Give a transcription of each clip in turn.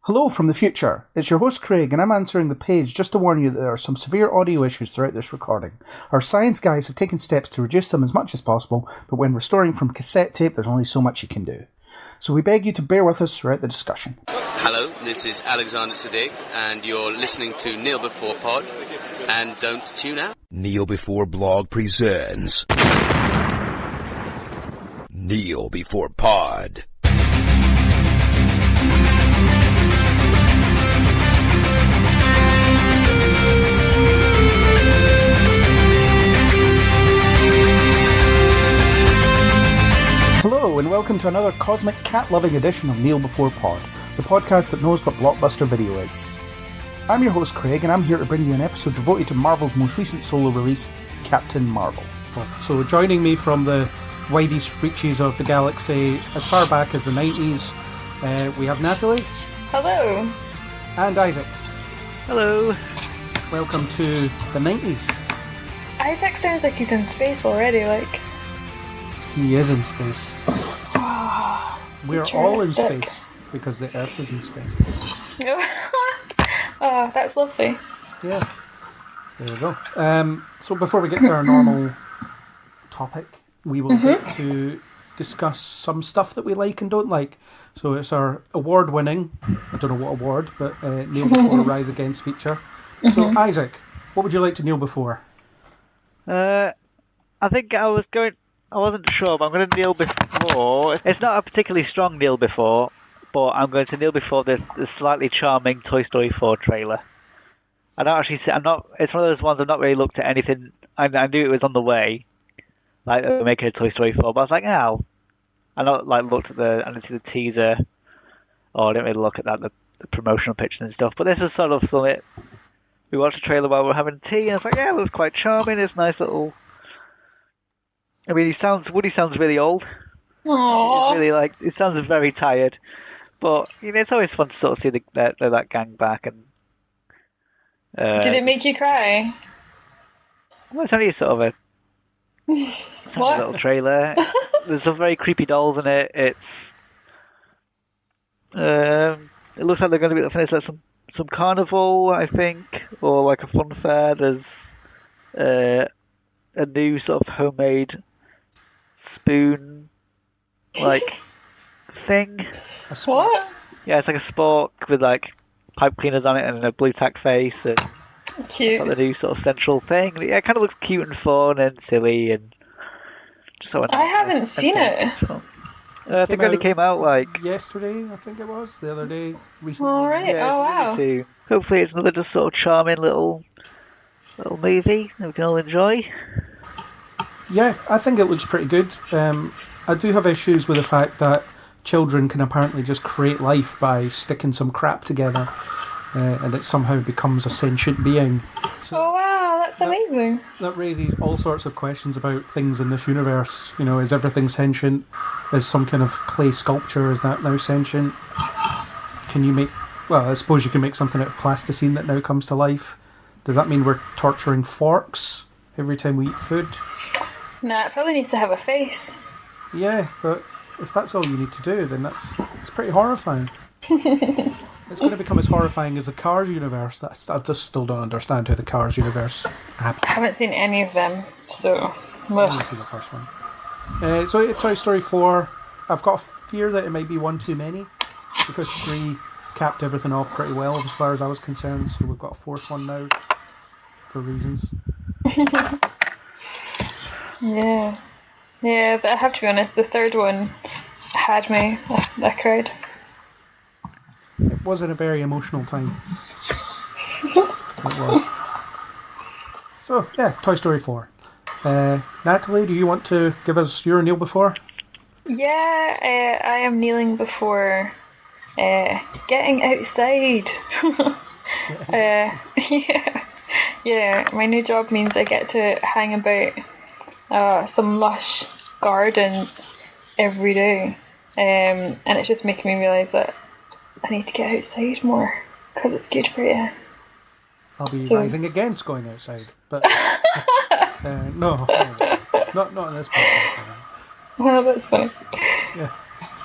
Hello from the future. It's your host Craig, and I'm answering the page just to warn you that there are some severe audio issues throughout this recording. Our science guys have taken steps to reduce them as much as possible, but when restoring from cassette tape, there's only so much you can do. So we beg you to bear with us throughout the discussion. Hello, this is Alexander Siddig, and you're listening to Kneel Before Pod, and don't tune out. Kneel Before Blog presents Kneel Before Pod. Hello, and welcome to another cosmic cat-loving edition of Kneel Before Pod, the podcast that knows what blockbuster video is. I'm your host Craig, and I'm here to bring you an episode devoted to Marvel's most recent solo release, Captain Marvel. So joining me from the widest reaches of the galaxy, as far back as the 90s, we have Natalie. Hello. And Isaac. Hello. Welcome to the 90s. Isaac sounds like he's in space already, like... He is in space. We're all in Interesting. space, because the Earth is in space. Oh, that's lovely. Yeah. There we go. So before we get to our normal topic, we will get to discuss some stuff that we like and don't like. So it's our award-winning, I don't know what award, but Kneel Before Rise Against feature. So Isaac, what would you like to kneel before? I think I wasn't sure, but I'm going to kneel before. It's not a particularly strong kneel before, but I'm going to kneel before the slightly charming Toy Story 4 trailer. I don't actually see, it's one of those ones I've not really looked at anything. I knew it was on the way, like making a Toy Story 4, but I was like, oh. I didn't see the teaser, or I didn't really look at that, the promotional pictures and stuff, but this is sort of something. We watched the trailer while we were having tea, and it's like, yeah, it was quite charming, it's nice little... I mean, Woody sounds really old. Aww. He's really he sounds very tired. But it's always fun to sort of see that gang back. And Did it make you cry? well, it's only sort of a little trailer. There's some very creepy dolls in it. It looks like they're going to be finished like some carnival, I think, or like a fun fair. There's a new sort of homemade spoon thing. What? Yeah, it's like a spork with pipe cleaners on it and a blue tack face and Cute. the new sort of central thing. Yeah, it kind of looks cute and fun and silly and just sort of I haven't seen it. I think it only came out yesterday, I think it was, the other day, recently. Alright, yeah, oh wow. soon. Hopefully it's another just sort of charming little movie that we can all enjoy. Yeah, I think it looks pretty good. I do have issues with the fact that children can apparently just create life by sticking some crap together, and it somehow becomes a sentient being. So Oh wow, that's amazing. that raises all sorts of questions about things in this universe. Is everything sentient? Is some kind of clay sculpture, is that now sentient? Can you make... Well, I suppose you can make something out of plasticine that now comes to life. Does that mean we're torturing forks every time we eat food? Nah, it probably needs to have a face. Yeah, but if that's all you need to do, then it's pretty horrifying. It's going to become as horrifying as the Cars universe. I just still don't understand how the Cars universe happened. I haven't seen any of them, so... I've only seen the first one. So Toy Story 4, I've got a fear that it might be one too many, because 3 capped everything off pretty well as far as I was concerned, so we've got a 4th one now, for reasons. Yeah. Yeah, but I have to be honest, the 3rd one had me. I cried. It wasn't a very emotional time. It was. So, yeah, Toy Story 4. Natalie, do you want to give us your kneel before? Yeah, I am kneeling before getting outside. Yeah, my new job means I get to hang about some lush gardens every day, and it's just making me realise that I need to get outside more because it's good for you. I'll be rising against going outside, but no, not in this podcast. Well, that's funny. Yeah,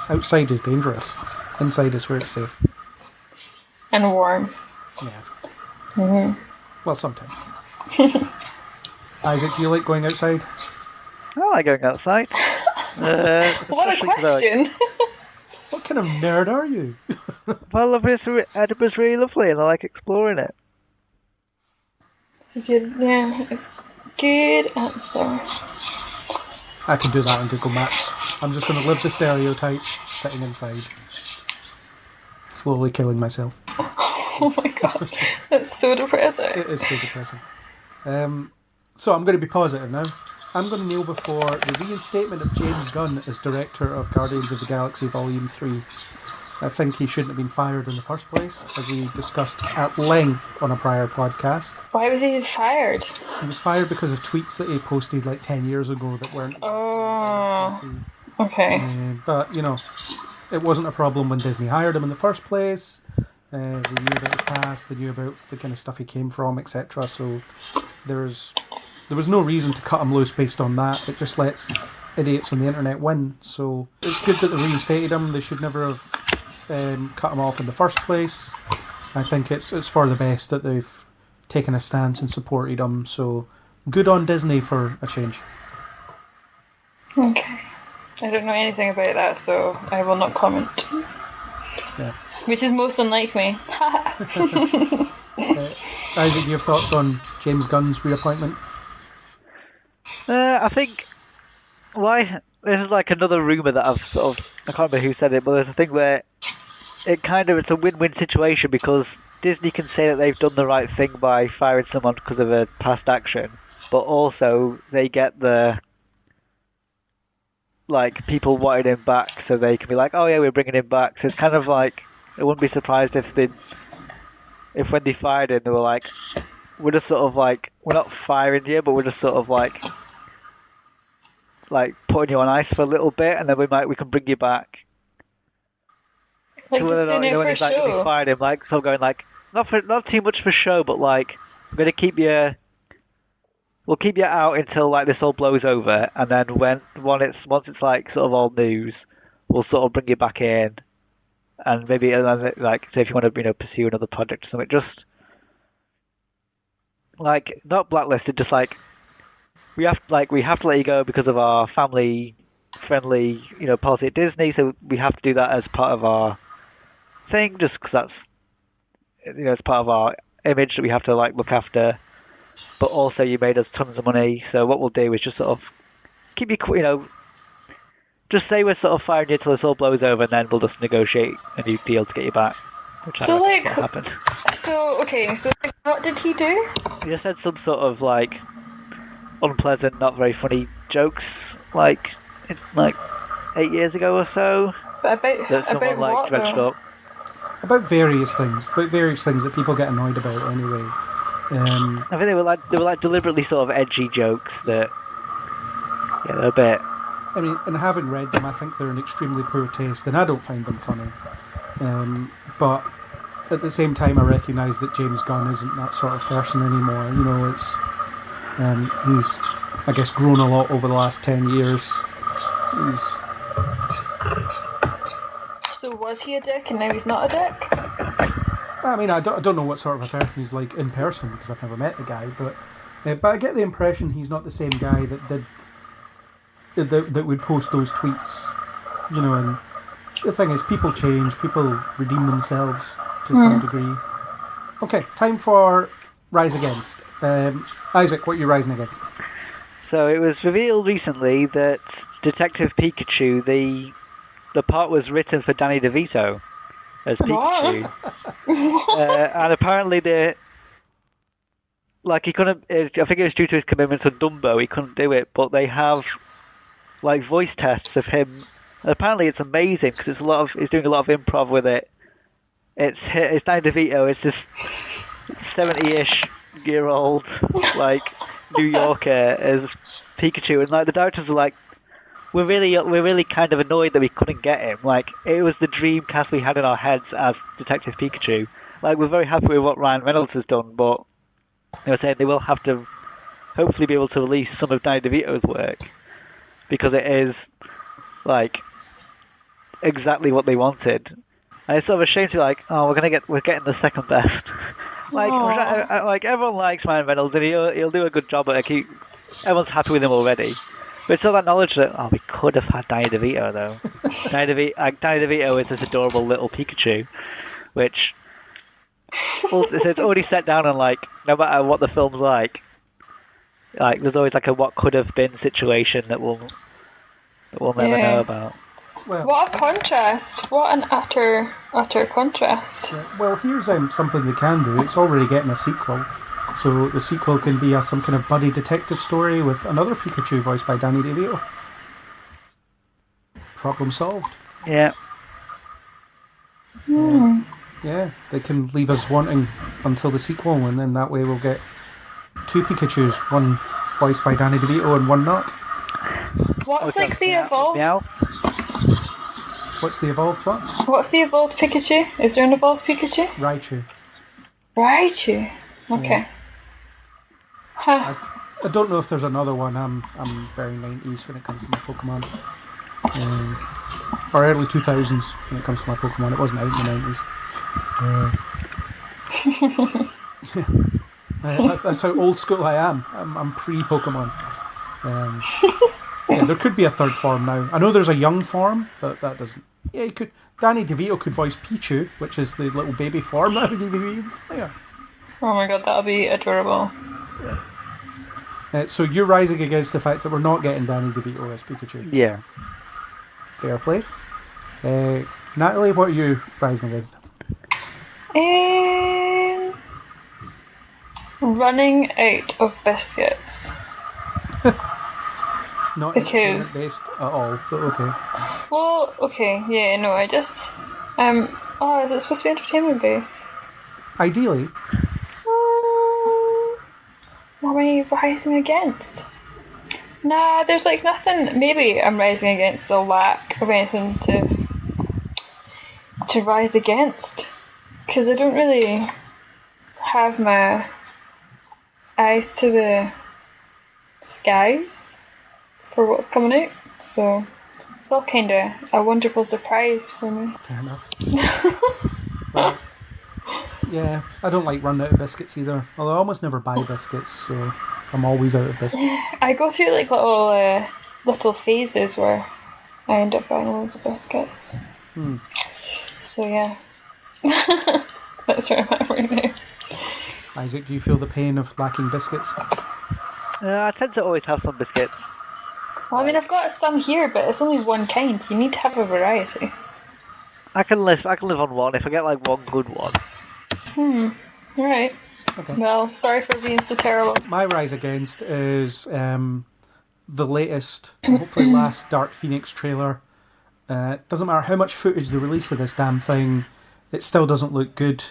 outside is dangerous. Inside is where it's safe. And warm. Yeah. Mm-hmm. Well, sometimes. Isaac, do you like going outside? I like going outside. What a question! What kind of nerd are you? Well, Edinburgh's really lovely, and I like exploring it. It's a good answer. I can do that on Google Maps. I'm just going to live the stereotype, sitting inside, slowly killing myself. Oh my god, that's so depressing. It is so depressing. So I'm going to be positive now. I'm going to kneel before the reinstatement of James Gunn as director of Guardians of the Galaxy Volume 3. I think he shouldn't have been fired in the first place, as we discussed at length on a prior podcast. Why was he fired? He was fired because of tweets that he posted like 10 years ago that weren't... Oh, okay. But, you know, it wasn't a problem when Disney hired him in the first place. They knew about his past, they knew about the kind of stuff he came from, etc. So there was no reason to cut him loose based on that. It just lets idiots on the internet win. So it's good that they reinstated him. They should never have cut him off in the first place. I think it's for the best that they've taken a stance and supported him. So good on Disney for a change. Okay. I don't know anything about that, so I will not comment. Yeah. Which is most unlike me. Isaac, do you have thoughts on James Gunn's reappointment? I think this is like another rumour that I've sort of, I can't remember who said it, but there's a thing where it's a win-win situation because Disney can say that they've done the right thing by firing someone because of a past action, but also they get the people wanted him back, so they can be like, oh yeah, we're bringing him back. So it's kind of like, I wouldn't be surprised if when they fired him, they were like, we're just sort of like, we're not firing you, but we're just sort of like putting you on ice for a little bit, and then we can bring you back. Like, just doing it for show. We fired him, sort of going not too much for show, but we're gonna keep you. We'll keep you out until this all blows over, and then once it's sort of all news, we'll sort of bring you back in, and maybe say if you want to pursue another project or something, just not blacklisted, just we have to let you go because of our family friendly policy at Disney, so we have to do that as part of our thing, just because that's it's part of our image that we have to look after. But also, you made us tons of money, so what we'll do is just sort of keep you, just say we're sort of firing you till this all blows over, and then we'll just negotiate a new deal to get you back. So, what happened? So what did he do? He just said some sort of unpleasant, not very funny jokes, 8 years ago or so. But about what? Up. About various things that people get annoyed about anyway. I think they were deliberately sort of edgy jokes that, they're a bit. I mean, and having read them, I think they're in extremely poor taste, and I don't find them funny. But at the same time, I recognise that James Gunn isn't that sort of person anymore. It's he's, I guess, grown a lot over the last 10 years. So was he a dick, and now he's not a dick? I mean, I don't know what sort of a person he's like in person because I've never met the guy, but I get the impression he's not the same guy that would post those tweets, And the thing is, people change, people redeem themselves to some degree. Okay, time for Rise Against. Isaac, what are you rising against? So it was revealed recently that Detective Pikachu, the part was written for Danny DeVito as Pikachu. And apparently he couldn't, I think it was due to his commitment to Dumbo, he couldn't do it, but they have voice tests of him. Apparently it's amazing because he's doing a lot of improv with it. It's Danny DeVito, it's this 70-ish year old New Yorker as Pikachu, and the directors are we're really kind of annoyed that we couldn't get him. It was the dream cast we had in our heads as Detective Pikachu. We're very happy with what Ryan Reynolds has done, but they were saying they will have to hopefully be able to release some of Danny DeVito's work because it is exactly what they wanted. And it's sort of a shame to be like, oh, we're getting the second best. Like everyone likes Ryan Reynolds, and he'll do a good job at it. Everyone's happy with him already. But it's all that knowledge that we could have had Danny DeVito though. Danny DeVito is this adorable little Pikachu, which it's already set down on like no matter what the film's like there's always like a what could have been situation that we'll never know about. Well, what a contrast! What an utter contrast! Yeah, well, here's something they can do. It's already getting a sequel, so the sequel can be some kind of buddy detective story with another Pikachu voiced by Danny DeVito. Problem solved. Yeah. Yeah, they can leave us wanting until the sequel, and then that way we'll get two Pikachus, one voiced by Danny DeVito and one not. What's like the evolved? Meow. What's the evolved what? What's the evolved Pikachu? Is there an evolved Pikachu? Raichu. Raichu. Okay. Yeah. Huh. I don't know if there's another one. I'm very 90s when it comes to my Pokemon. Or early 2000s when it comes to my Pokemon. It wasn't out in the 90s. That's how old school I am. I'm pre-Pokemon. Yeah, there could be a third form now. I know there's a young form, but that doesn't... Yeah, you could... Danny DeVito could voice Pichu, which is the little baby form. That would be... Yeah. Oh my god, that'll be adorable. So you're rising against the fact that we're not getting Danny DeVito as Pikachu. Yeah. Fair play. Natalie, what are you rising against? Running out of biscuits. Not because based at all, but okay. Well, okay, yeah, no, I just is it supposed to be entertainment based? Ideally. What am I rising against? Nah, there's like nothing. Maybe I'm rising against the lack of anything to rise against, because I don't really have my eyes to the skies for what's coming out, so it's all kind of a wonderful surprise for me. Fair enough. Well, yeah, I don't like running out of biscuits either, although I almost never buy biscuits, so I'm always out of biscuits. I go through like little phases where I end up buying loads of biscuits. So yeah, that's where I'm at right now. Isaac, do you feel the pain of lacking biscuits? I tend to always have some biscuits. Well, I mean, I've got some here, but it's only one kind. You need to have a variety. I can live on one if I get like one good one. Right. Okay. Well, sorry for being so terrible. My rise against is the latest, hopefully last Dark Phoenix trailer. Doesn't matter how much footage they release of this damn thing, it still doesn't look good.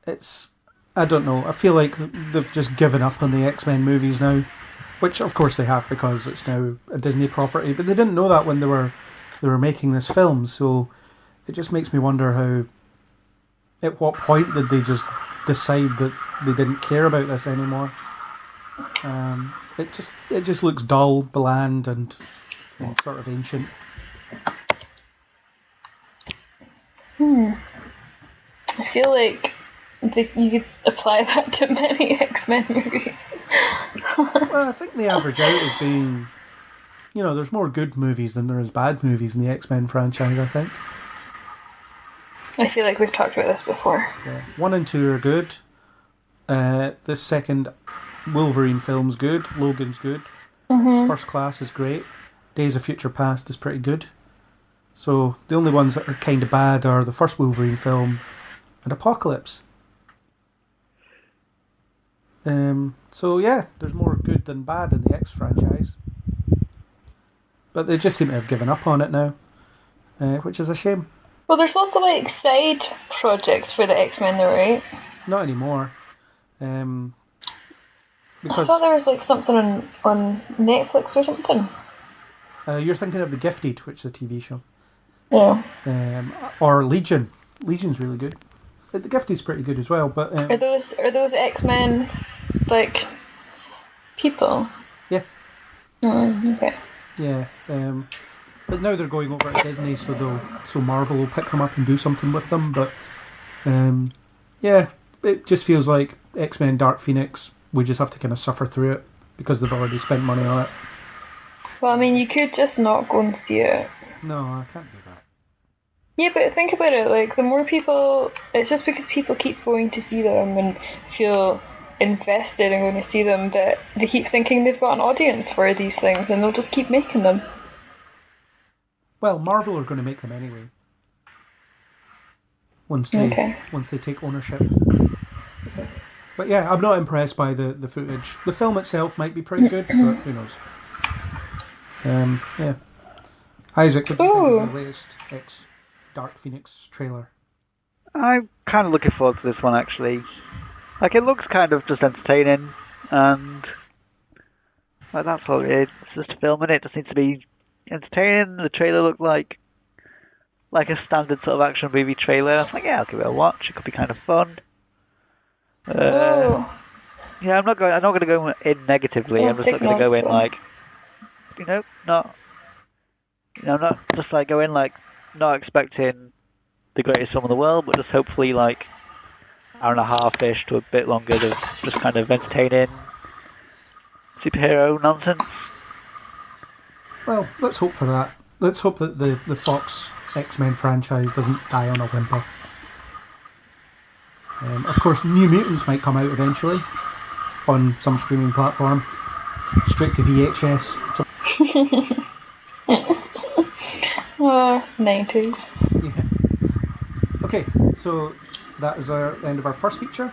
I don't know, I feel like they've just given up on the X-Men movies now, which of course they have because it's now a Disney property, but they didn't know that when they were making this film, so it just makes me wonder at what point did they just decide that they didn't care about this anymore. It just looks dull, bland, and sort of ancient. I feel like you could apply that to many X-Men movies. Well, I think they average out as being, there's more good movies than there is bad movies in the X-Men franchise, I think. I feel like we've talked about this before. Yeah. 1 and 2 are good. The second Wolverine film's good. Logan's good. First Class is great. Days of Future Past is pretty good. So the only ones that are kind of bad are the first Wolverine film and Apocalypse. So yeah, there's more good than bad in the X franchise. But they just seem to have given up on it now, which is a shame. Well, there's lots of like side projects for the X-Men though, right? Not anymore. I Because thought there was like something on Netflix or something. you're thinking of The Gifted, which is a TV show. Yeah. Or Legion. Legion's really good. The Gifted's pretty good as well, but... Are those X-Men, like, people? Yeah. Okay. Yeah. But now they're going over to Disney, so Marvel will pick them up and do something with them. But yeah, it just feels like X-Men Dark Phoenix. We just have to kind of suffer through it because they've already spent money on it. Well, I mean, you could just not go and see it. No, I can't do that. Yeah, but think about it, like, the more people... It's just because people keep going to see them and feel invested in going to see them that they keep thinking they've got an audience for these things, and they'll just keep making them. Well, Marvel are going to make them anyway. Once they take ownership. But yeah, I'm not impressed by the footage. The film itself might be pretty good, but who knows. Yeah. Isaac, what do you think of the latest Dark Phoenix trailer? I'm kind of looking forward to this one, actually. Like, it looks kind of just entertaining, and like, that's all it is. It's just a film, and it just needs to be entertaining. The trailer looked like a standard sort of action movie trailer. I was like, yeah, I'll give it a watch. It could be kind of fun. Yeah, I'm not going to go in negatively. I'm just not going to go in like, not just like go in like not expecting the greatest film in the world, but just hopefully like hour and a half-ish to a bit longer of just kind of entertaining superhero nonsense. Well, let's hope for that. Let's hope that the Fox X-Men franchise doesn't die on a whimper. Of course, New Mutants might come out eventually on some streaming platform, straight to VHS. 90s. Yeah. Okay, so that is the end of our first feature.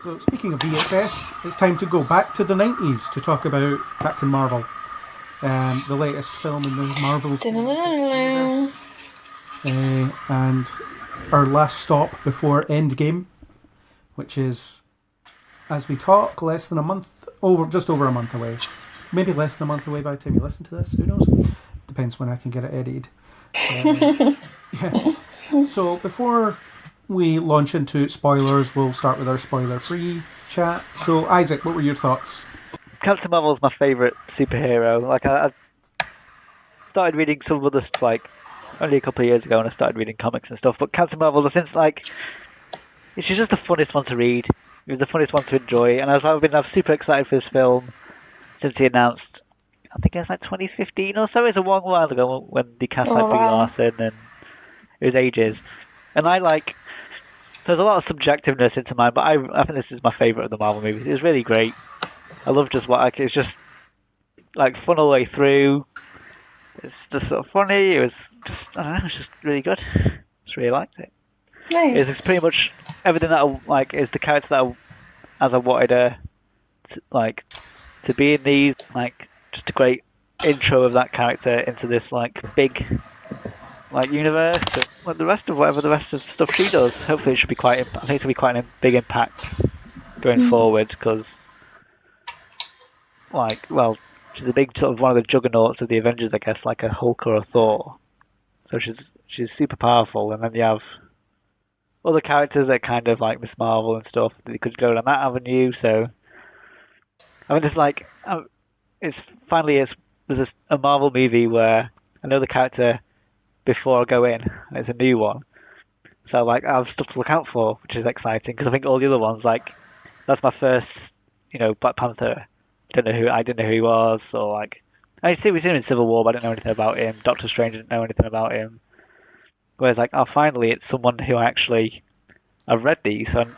So speaking of VHS, it's time to go back to the 90s to talk about Captain Marvel, the latest film in the Marvel universe. And our last stop before Endgame, which is, as we talk, just over a month away. Maybe less than a month away by the time you listen to this. Who knows? Depends when I can get it edited. Yeah. So before we launch into spoilers, we'll start with our spoiler-free chat. So Isaac, what were your thoughts? Captain Marvel is my favourite superhero. Like I started reading some of this like only a couple of years ago, and I started reading comics and stuff. But Captain Marvel, since like, she's just the funniest one to read. It was the funniest one to enjoy, and I've been super excited for this film since he announced. I think it was like 2015 or so. It's a long while ago when they cast Brie Larson, and it was ages. And there's a lot of subjectiveness into mine, but I think this is my favourite of the Marvel movies. It was really great. I love just it's just like fun all the way through. It's just sort of funny. It was just, I don't know, it's just really good. Just really liked it. Nice. It's pretty much everything that I like. Is the character that I wanted her to be in these. Like, just a great intro of that character into this like big universe. But, like the rest of the stuff she does, hopefully it should be I think it'll be quite a big impact going forward, because she's a big sort of one of the juggernauts of the Avengers, I guess, like a Hulk or a Thor. So she's super powerful, and then you have other characters that kind of like Miss Marvel and stuff. They could go down that avenue. So I mean, there's a Marvel movie where I know the character before I go in, and it's a new one. So I have stuff to look out for, which is exciting, because I think all the other ones, that's my first, Black Panther. I didn't know who he was, or we've seen him in Civil War, but I didn't know anything about him. Doctor Strange didn't know anything about him. Whereas finally it's someone who I've read these, and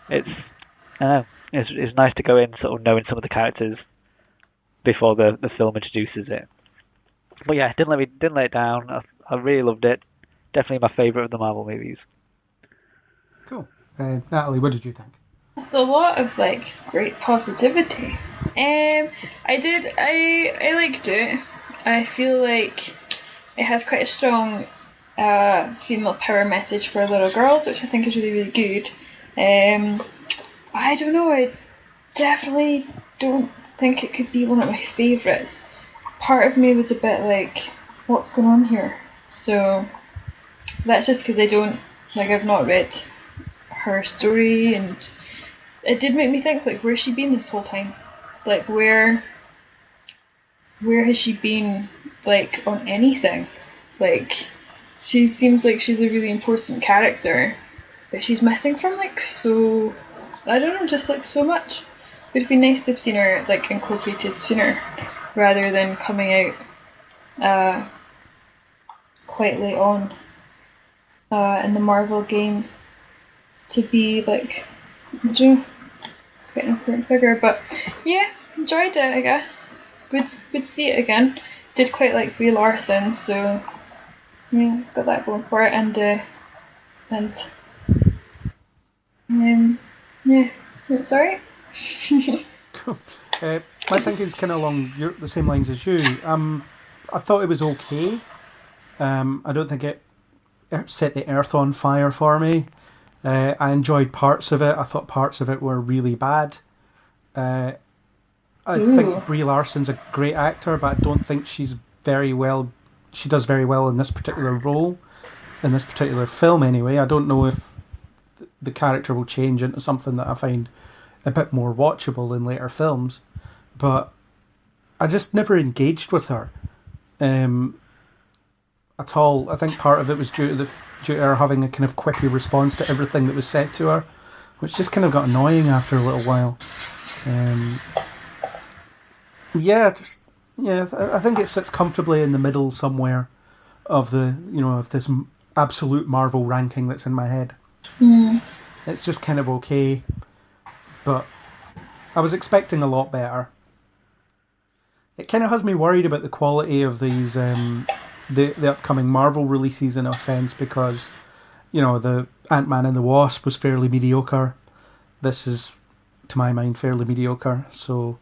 it's nice to go in sort of knowing some of the characters before the film introduces it. But yeah, didn't let it down. I really loved it. Definitely my favourite of the Marvel movies. Cool. Natalie, what did you think? It's a lot of great positivity. I liked it. I feel like it has quite a strong female power message for little girls, which I think is really, really good. I don't know, I definitely don't think it could be one of my favourites. Part of me was a bit like, what's going on here? So that's just because I've not read her story, and it did make me think, where's she been this whole time? Where where has she been, like, on anything? Like, she seems like she's a really important character, but she's missing from, like, so, I don't know, just, like, so much. It would be nice to have seen her, like, incorporated sooner, rather than coming out quite late on in the Marvel game to be, like, quite an important figure. But yeah, enjoyed it, I guess. Would see it again. Did quite like Brie Larson, so yeah, it's got that going for it. And yeah, sorry. My thinking's kind of along the same lines as you. I thought it was okay. I don't think it set the earth on fire for me. I enjoyed parts of it. I thought parts of it were really bad. I think Brie Larson's a great actor, but I don't think she does very well in this particular role, in this particular film anyway. I don't know if the character will change into something that I find a bit more watchable in later films, but I just never engaged with her at all. I think part of it was due to her having a kind of quippy response to everything that was said to her, which just kind of got annoying after a little while. I think it sits comfortably in the middle somewhere of this absolute Marvel ranking that's in my head. It's just kind of okay, but I was expecting a lot better. It kind of has me worried about the quality of these the upcoming Marvel releases in a sense, because the Ant-Man and the Wasp was fairly mediocre. This is, to my mind, fairly mediocre, so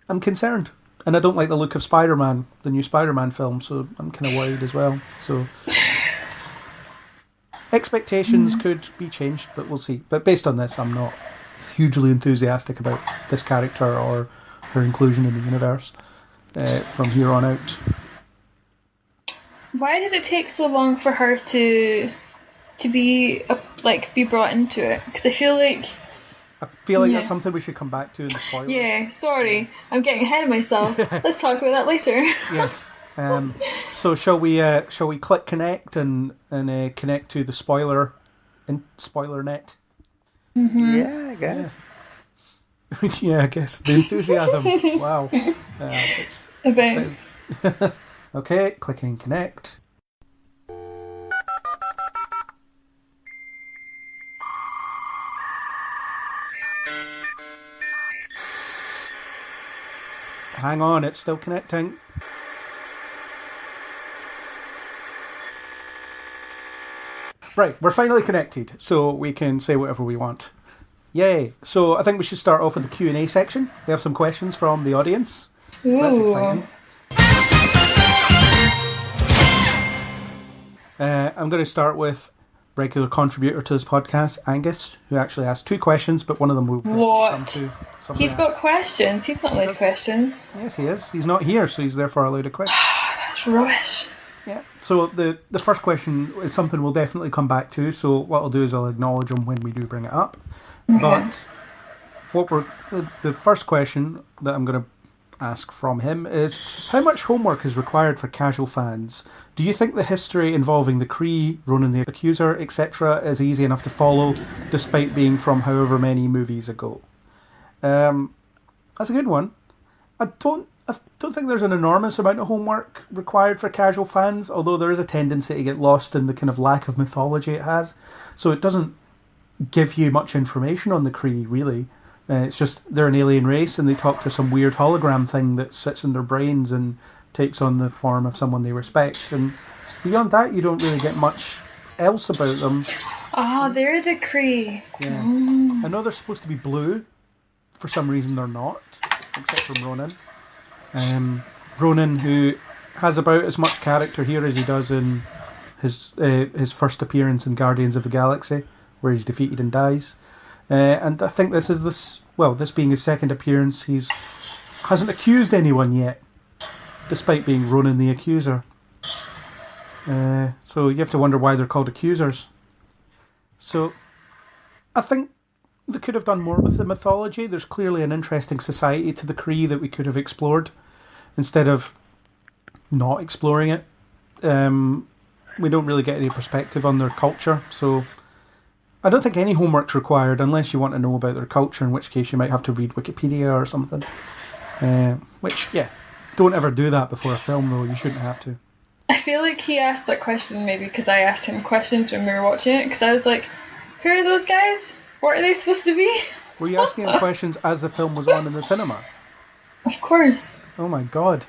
I'm concerned. And I don't like the look of Spider-Man, the new Spider-Man film, so I'm kind of worried as well. So expectations could be changed, but we'll see. But based on this, I'm not hugely enthusiastic about this character or her inclusion in the universe from here on out. Why did it take so long for her to be brought into it? Because I feel like that's something we should come back to in the spoilers. Yeah, sorry, I'm getting ahead of myself. Let's talk about that later. Yes. So shall we click connect and connect to the spoiler net? Mm-hmm. Yeah, I guess. Yeah, I guess the enthusiasm. Wow. Events. Okay, clicking connect. Hang on, it's still connecting. Right, we're finally connected, so we can say whatever we want. Yay! So I think we should start off with the Q&A section. We have some questions from the audience. So that's exciting. I'm going to start with regular contributor to this podcast, Angus, who actually asked 2 questions, but one of them will come to somebody He's got questions. He's not allowed questions. Yes, he is. He's not here, so he's therefore allowed a question. That's rubbish. Yeah. So the first question is something we'll definitely come back to. So what I'll do is I'll acknowledge him when we do bring it up. Okay. But the first question that I'm going to ask from him is, how much homework is required for casual fans? Do you think the history involving the Kree, Ronan the Accuser, etc. is easy enough to follow, despite being from however many movies ago? That's a good one. I don't think there's an enormous amount of homework required for casual fans, although there is a tendency to get lost in the kind of lack of mythology it has. So it doesn't give you much information on the Kree, really. It's just they're an alien race and they talk to some weird hologram thing that sits in their brains and takes on the form of someone they respect. And beyond that, you don't really get much else about them. Oh, they're the Kree. Yeah. I know they're supposed to be blue. For some reason, they're not, except for Ronan. Ronan, who has about as much character here as he does in his first appearance in Guardians of the Galaxy, where he's defeated and dies. And I think this being his second appearance, hasn't accused anyone yet, despite being Ronan the Accuser. So you have to wonder why they're called accusers. So I think they could have done more with the mythology. There's clearly an interesting society to the Kree that we could have explored. instead of not exploring it. We don't really get any perspective on their culture, so I don't think any homework's required unless you want to know about their culture, in which case you might have to read Wikipedia or something. Which, yeah, don't ever do that before a film, though. You shouldn't have to. I feel like he asked that question maybe because I asked him questions when we were watching it, because I was like, who are those guys? What are they supposed to be? Were you asking him questions as the film was on in the cinema? Of course. Oh my god.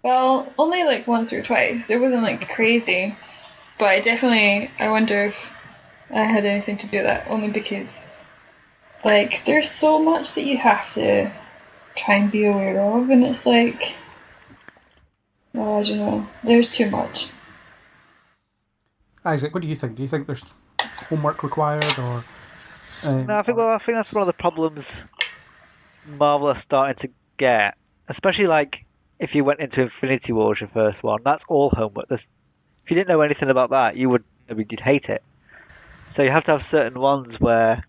Well, only like once or twice. It wasn't like crazy. But I wonder if I had anything to do with that, only because like there's so much that you have to try and be aware of, and it's like, well, I don't know, there's too much. Isaac, what do you think? Do you think there's homework required, or? No, I think that's one of the problems Marvel are starting to get, especially like if you went into Infinity War, your first one. That's all homework. If you didn't know anything about that, you'd hate it. So you have to have certain ones where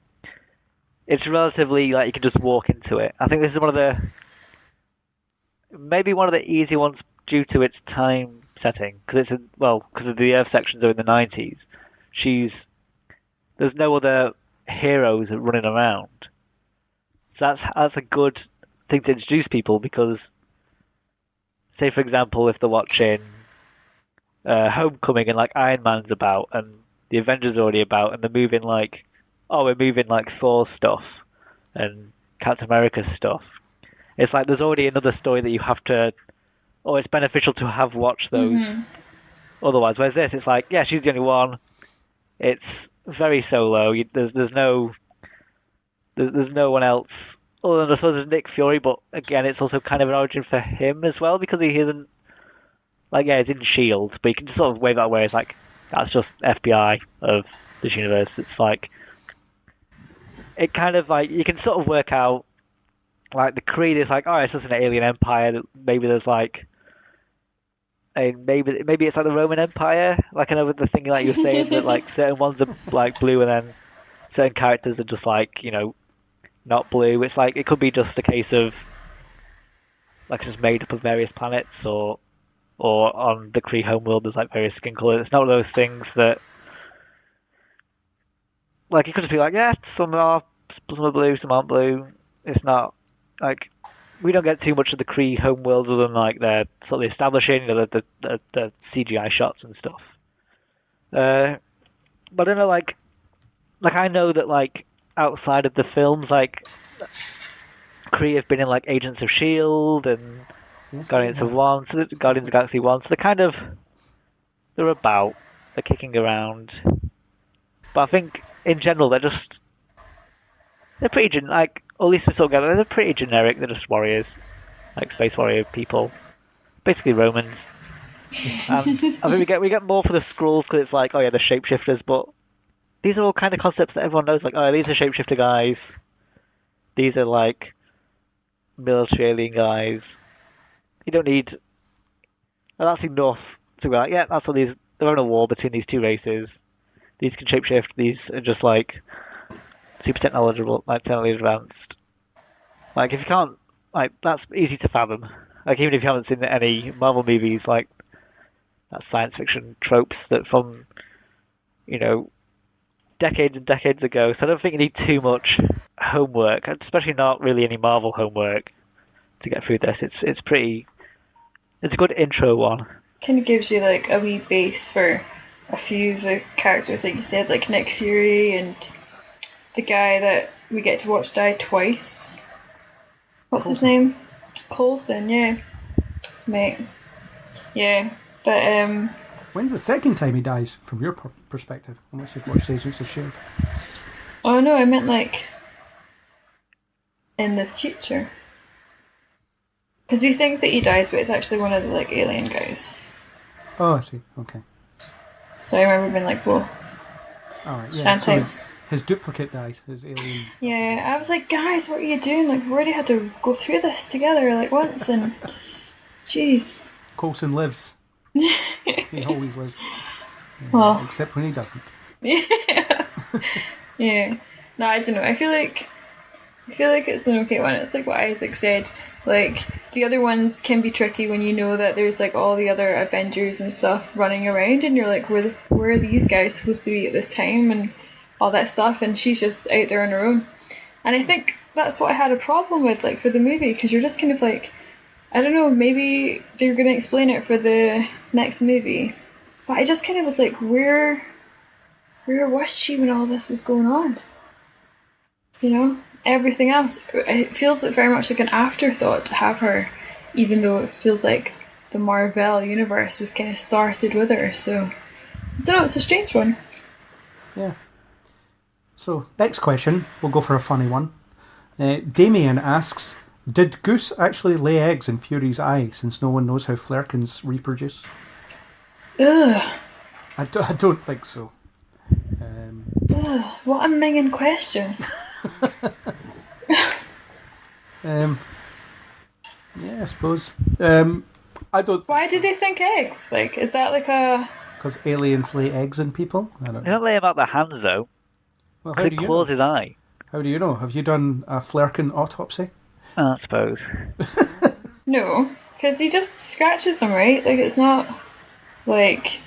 it's relatively like you can just walk into it. I think this is maybe one of the easy ones due to its time setting, because because of the Earth sections are in the 90s. There's no other heroes running around. So that's a good thing to introduce people, because, say for example, if they're watching Homecoming and like Iron Man's about and the Avengers are already about, and they're moving like Thor stuff and Captain America stuff. It's like there's already another story that you have to, or it's beneficial to have watched those. Mm-hmm. Otherwise, whereas this, it's like, yeah, she's the only one. It's very solo. There's no one else. Other than I suppose there's Nick Fury, but again, it's also kind of an origin for him as well, because he isn't like, yeah, he's in S.H.I.E.L.D., but you can just sort of wave that away. It's like, that's just FBI of this universe. It's like, it kind of like, you can sort of work out, like, the creed is like, oh, it's just an alien empire. Maybe there's like, maybe it's like the Roman Empire. Like, I know with the thing like you were saying that like certain ones are like blue and then certain characters are just like, not blue. It's like, it could be just a case of like just made up of various planets, or on the Kree homeworld there's like various skin colours. It's not one of those things that, like, you could just be like, yeah, some are blue, some aren't blue. It's not like, we don't get too much of the Kree homeworld other than like their sort of establishing, the CGI shots and stuff. But I don't know, like I know that like outside of the films, like Kree have been in like Agents of S.H.I.E.L.D. and Guardians of the Galaxy 1, so they're about, they're kicking around. But I think in general they're pretty like, or at least they're pretty generic. They're just warriors, like space warrior people, basically Romans. I think we get more for the Skrulls, because it's like, oh yeah, the shapeshifters, but these are all kind of concepts that everyone knows. Like, oh, these are shapeshifter guys. These are like military alien guys. You don't need. And that's enough to be like, yeah, that's what these. They're having a war between these two races. These can shapeshift. These are just like super technological, like technically advanced. Like, if you can't, like, that's easy to fathom. Like, even if you haven't seen any Marvel movies, like, that's science fiction tropes that from, decades and decades ago. So I don't think you need too much homework, especially not really any Marvel homework to get through this. It's a good intro one. Kind of gives you like a wee base for a few of the characters, like you said, like Nick Fury and the guy that we get to watch die twice. What's his name? Coulson, yeah. Mate. Yeah, but when's the second time he dies, from your perspective, unless you've watched Agents of S.H.I.E.L.D.? Oh no, I meant like in the future. Because we think that he dies, but it's actually one of the like alien guys. Oh, I see. Okay. So I remember being like, whoa. Alright, yeah. So his duplicate dies, his alien. Yeah, I was like, guys, what are you doing? Like, we already had to go through this together like once, and jeez. Coulson lives. He always lives. Yeah, well, except when he doesn't. Yeah. Yeah. No, I don't know. I feel like I feel like it's an okay one. It's like what Isaac said. Like, the other ones can be tricky when you know that there's like all the other Avengers and stuff running around, and you're like, where are these guys supposed to be at this time and all that stuff, and she's just out there on her own. And I think that's what I had a problem with, like, for the movie, because you're just kind of like, I don't know, maybe they're going to explain it for the next movie, but I just kind of was like, where was she when all this was going on? You know? Everything else, it feels like very much like an afterthought to have her, even though it feels like the Marvel universe was kind of started with her. So I don't know, it's a strange one. Yeah. So next question, we'll go for a funny one. Damien asks, did Goose actually lay eggs in Fury's eye, since no one knows how Flerkens reproduce? Ugh. I don't think so. Ugh, what a minging question. Yeah, I suppose. I don't. Why do they think eggs? Like, is that like a? Because aliens lay eggs in people. I don't They know. don't lay him out their hands though. Well, how They do you close know? his eye. How do you know? Have you done a Flerken autopsy? I suppose. No, because he just scratches them, right? Like, it's not like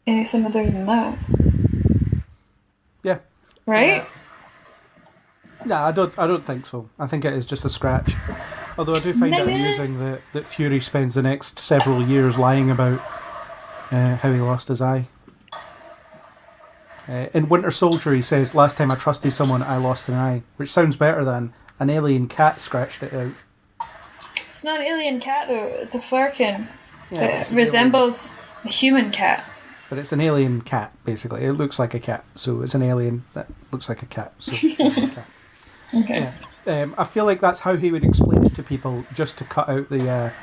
anything other than that, Yeah. right? No, I don't think so. I think it is just a scratch. Although I do find it amusing that Fury spends the next several years lying about how he lost his eye. In Winter Soldier, he says, "Last time I trusted someone, I lost an eye," which sounds better than an alien cat scratched it out. It's not an alien cat though. It's a Flerken Yeah, that it's an resembles a human cat. But it's an alien cat, basically. It looks like a cat, so it's an alien that looks like a cat. So alien cat. Okay. Yeah. I feel like that's how he would explain it to people, just to cut out the,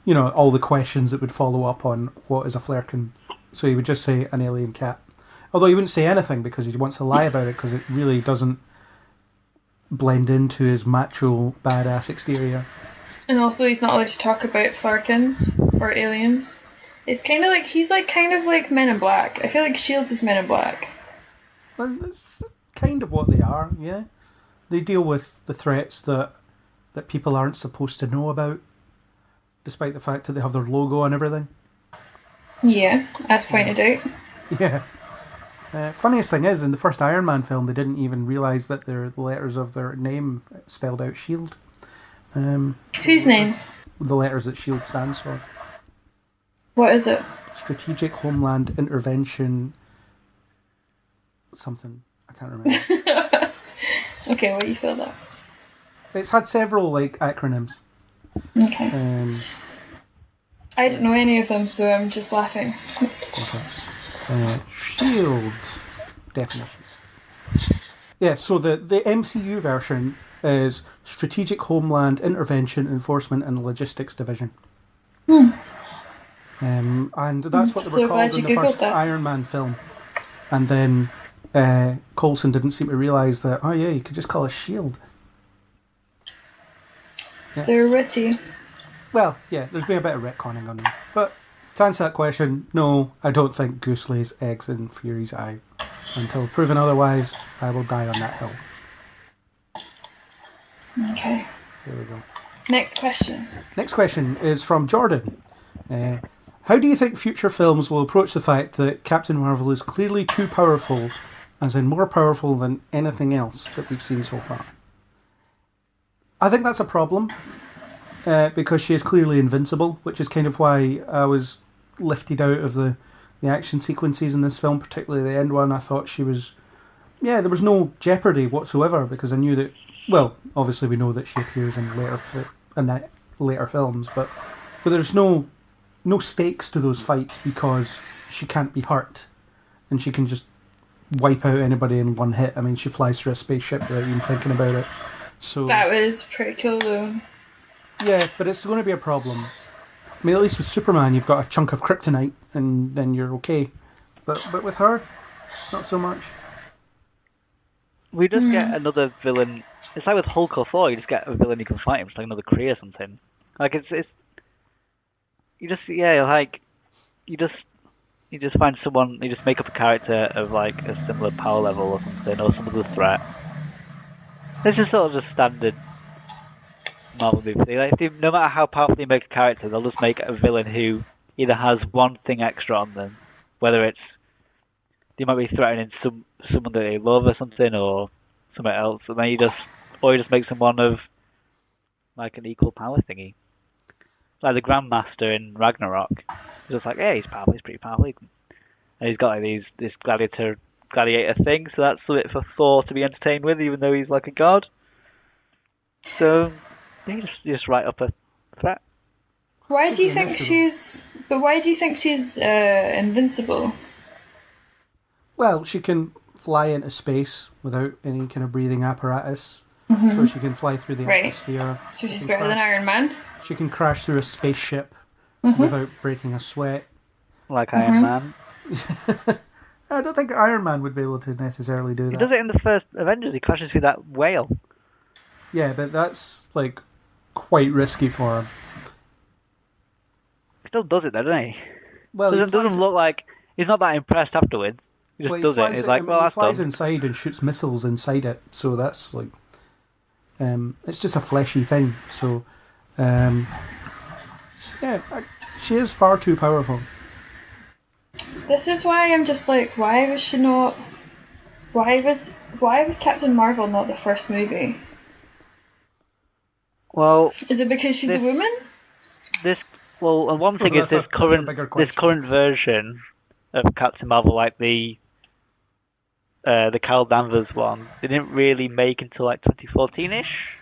all the questions that would follow up on what is a Flerken. So he would just say an alien cat. Although he wouldn't say anything because he wants to lie about it, because it really doesn't blend into his macho, badass exterior. And also, he's not allowed to talk about Flerkens or aliens. It's kind of like he's kind of like Men in Black. I feel like S.H.I.E.L.D. is Men in Black. Well, that's kind of what they are, yeah. They deal with the threats that people aren't supposed to know about, despite the fact that they have their logo and everything. Yeah, as pointed out. Yeah. Funniest thing is, in the first Iron Man film, they didn't even realise that the letters of their name spelled out S.H.I.E.L.D. Whose name? The letters that S.H.I.E.L.D. stands for. What is it? Strategic Homeland Intervention... something. I can't remember. Okay, what do you feel that? It's had several, acronyms. Okay. I don't know any of them, so I'm just laughing. Okay. S.H.I.E.L.D. definition. Yeah, so the MCU version is Strategic Homeland Intervention Enforcement and Logistics Division. And that's what they So were glad called in you the Googled first that. Iron Man film. And then Coulson didn't seem to realise that, oh yeah, you could just call it S.H.I.E.L.D. Yeah. They're witty. Well, yeah, there's been a bit of retconning on them. But to answer that question, no, I don't think Goose lays eggs in Fury's eye. Until proven otherwise, I will die on that hill. Okay. So there we go. Next question. Next question is from Jordan. How do you think future films will approach the fact that Captain Marvel is clearly too powerful, as in more powerful than anything else that we've seen so far? I think that's a problem, because she is clearly invincible, which is kind of why I was lifted out of the action sequences in this film, particularly the end one. I thought she was... Yeah, there was no jeopardy whatsoever, because I knew that... Well, obviously we know that she appears in later films, but there's no stakes to those fights because she can't be hurt, and she can just wipe out anybody in one hit. I mean, she flies through a spaceship without even thinking about it. So That was pretty cool though. yeah, but it's going to be a problem. I mean, at least with Superman, you've got a chunk of kryptonite, and then you're okay. But with her, not so much. We just get another villain. It's like with Hulk or Thor, you just get a villain you can fight him. It's like another Kree or something. Like it's you just find someone, you just make up a character of like a similar power level or something, or some other threat. This is sort of just standard Marvel movie. Like, no matter how powerful they make a character, they'll just make a villain who either has one thing extra on them, whether it's they might be threatening someone that they love or something, or something else, and then you just make someone of like an equal power thingy. Like the Grandmaster in Ragnarok. He's just like, yeah, he's powerful, he's pretty powerful. And he's got like this gladiator thing, so that's a bit for Thor to be entertained with, even though he's like a god. So, you just write up a threat. Why do you think she's invincible? Well, she can fly into space without any kind of breathing apparatus. So she can fly through the atmosphere. So she's better than Iron Man? She can crash through a spaceship without breaking a sweat. Like Iron Man. I don't think Iron Man would be able to necessarily do that. He does it in the first Avengers, he crashes through that whale. Yeah, but that's like quite risky for him. He still does it though, doesn't he? Well, it doesn't look like he's not that impressed afterwards. He just does it. He's like, well, that's done. He flies inside and shoots missiles inside it, so that's like, it's just a fleshy thing. So, she is far too powerful. This is why I'm just like, why was she not? Why was Captain Marvel not the first movie? Well, is it because she's a woman? And one thing is this current version of Captain Marvel, like the Carol Danvers one, they didn't really make until like 2014-ish.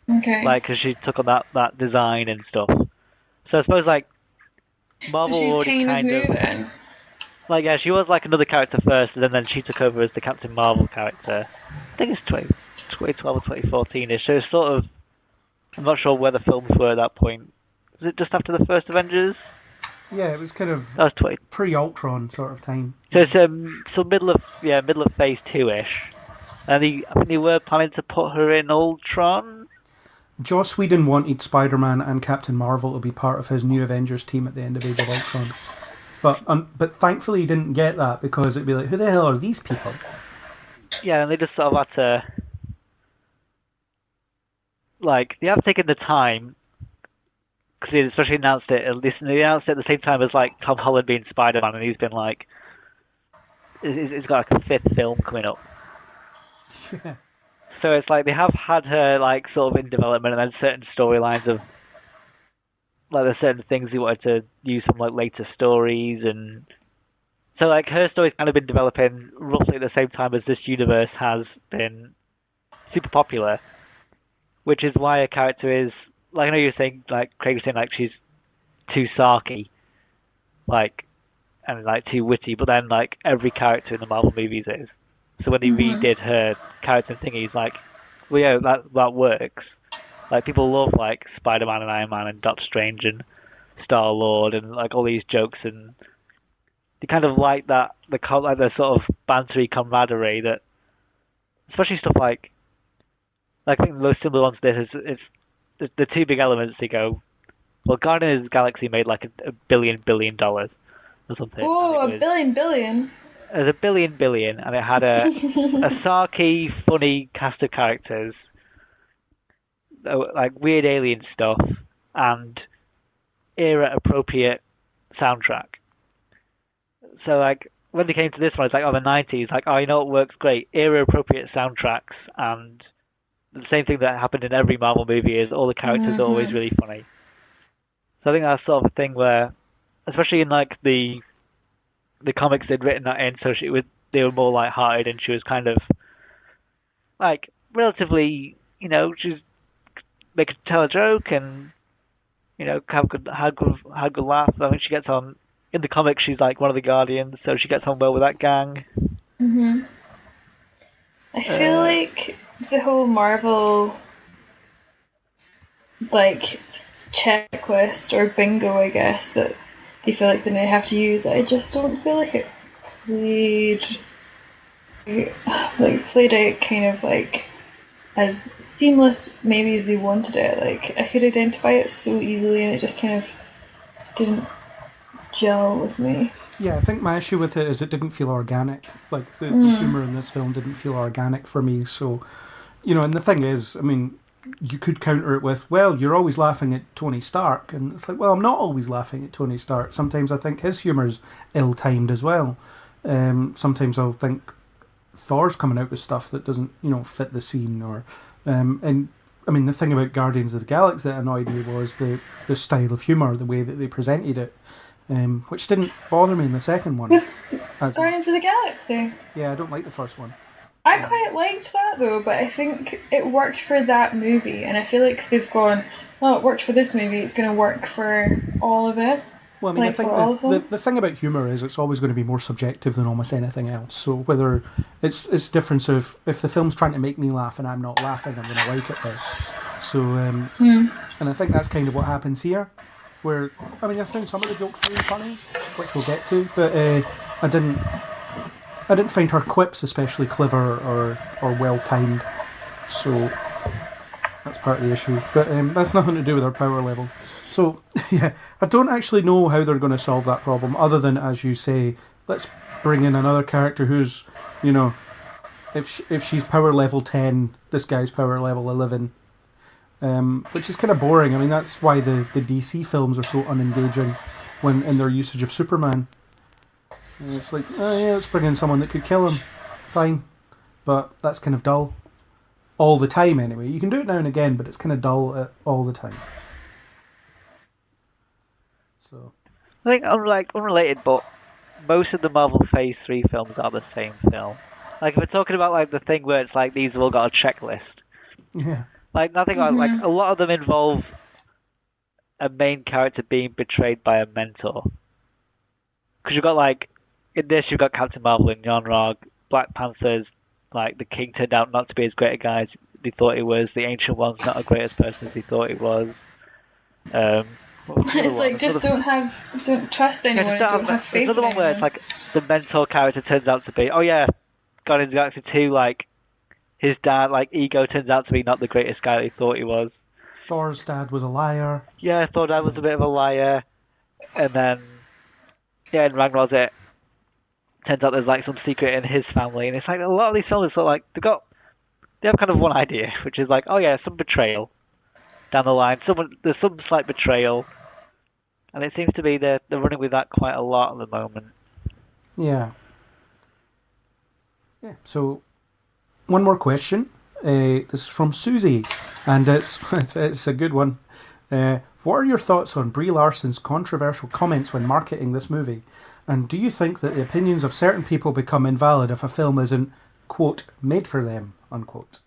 Okay. Like, because she took on that design and stuff. So I suppose like Marvel so she's already kind of like, yeah, she was like another character first, and then she took over as the Captain Marvel character. I think it's 2012 or 2014-ish. So it's sort of, I'm not sure where the films were at that point. Was it just after the first Avengers? Yeah, it was kind of pre-Ultron sort of time. So it's middle of Phase 2-ish, and I think they were planning to put her in Ultron. Joss Whedon wanted Spider-Man and Captain Marvel to be part of his new Avengers team at the end of Age of Ultron, but thankfully he didn't get that, because it'd be like, who the hell are these people? Yeah, and they just sort of had to, like, they have taken the time. Because they especially announced it, they announced it at the same time as like Tom Holland being Spider-Man, and he's been like, he's got like a 5th film coming up. Yeah. So it's like they have had her like sort of in development, and then certain storylines of like there's certain things they wanted to use from like later stories, and so like her story's kind of been developing roughly at the same time as this universe has been super popular, which is why a character is. Like, I know you're saying, like, Craig was saying, like, she's too sarky, like, and, like, too witty, but then, like, every character in the Marvel movies is. So when they redid her character thingy, like, well, yeah, that works. Like, people love, like, Spider-Man and Iron Man and Doctor Strange and Star-Lord and, like, all these jokes, and they kind of like that, the sort of bantery camaraderie that, especially stuff like I think the most similar one to this is, it's, the two big elements. They go, well, Guardians of the Galaxy made like a $1 billion or something. Oh, $1 billion. It was $1 billion, and it had a sarky, funny cast of characters, like weird alien stuff, and era-appropriate soundtrack. So, like, when they came to this one, it's like, oh, the 90s, like, oh, you know what works great? Era-appropriate soundtracks, and the same thing that happened in every Marvel movie is all the characters are always really funny. So I think that's sort of a thing where, especially in like the comics, they'd written that in, so they were more light-hearted, and she was kind of like relatively, you know, she's tell a joke and, you know, have good laugh. I think she gets on in the comics. She's like one of the Guardians, so she gets on well with that gang. I feel like the whole Marvel like checklist or bingo, I guess, that they feel like they may have to use, I just don't feel like it played out kind of like as seamless maybe as they wanted it. Like, I could identify it so easily, and it just kind of didn't gel with me. Yeah, I think my issue with it is it didn't feel organic. Like, the humour in this film didn't feel organic for me, so and the thing is, I mean, you could counter it with, well, you're always laughing at Tony Stark, and it's like, well, I'm not always laughing at Tony Stark. Sometimes I think his humour's ill-timed as well. Sometimes I'll think Thor's coming out with stuff that doesn't, fit the scene, or and I mean, the thing about Guardians of the Galaxy that annoyed me was the style of humour, the way that they presented it, which didn't bother me in the second one. Guardians of the Galaxy? Yeah, I don't like the first one. I quite liked that though, but I think it worked for that movie, and I feel like they've gone, well, it worked for this movie, it's going to work for all of it. Well, I mean, I think the thing about humour is it's always going to be more subjective than almost anything else. So whether it's difference of if the film's trying to make me laugh and I'm not laughing, I'm going to like it less. So, and I think that's kind of what happens here. Where, I mean, I found some of the jokes really funny, which we'll get to, but I didn't find her quips especially clever or well timed. So that's part of the issue. But that's nothing to do with her power level. So, yeah, I don't actually know how they're going to solve that problem, other than, as you say, let's bring in another character who's, if she's power level 10, this guy's power level 11, which is kind of boring. I mean, that's why the DC films are so unengaging in their usage of Superman. And it's like, oh yeah, let's bring in someone that could kill him. Fine. But that's kind of dull. All the time, anyway. You can do it now and again, but it's kind of dull all the time. So, I think unrelated, but most of the Marvel Phase 3 films are the same film. Like, if we're talking about like the thing where it's like these have all got a checklist. Yeah. Like, nothing like a lot of them involve a main character being betrayed by a mentor. Because you've got like, in this you've got Captain Marvel and Yarnrog, Black Panthers, like the King turned out not to be as great a guy as they thought he was, the Ancient One's not as great a person as he thought he was. It's like, just don't trust anyone, don't have faith in another one where it's like the mentor character turns out to be, Guardians of the Galaxy 2, like his dad, like Ego, turns out to be not the greatest guy that he thought he was. Thor's dad was a liar. Yeah, Thor's dad was a bit of a liar. And then, in Ragnarok, it turns out there's like some secret in his family, and it's like a lot of these films are sort of like they have kind of one idea, which is like, some betrayal down the line. There's some slight betrayal, and it seems to be they're running with that quite a lot at the moment. Yeah. Yeah. So, one more question. This is from Susie, and it's a good one. What are your thoughts on Brie Larson's controversial comments when marketing this movie? And do you think that the opinions of certain people become invalid if a film isn't, quote, made for them, unquote?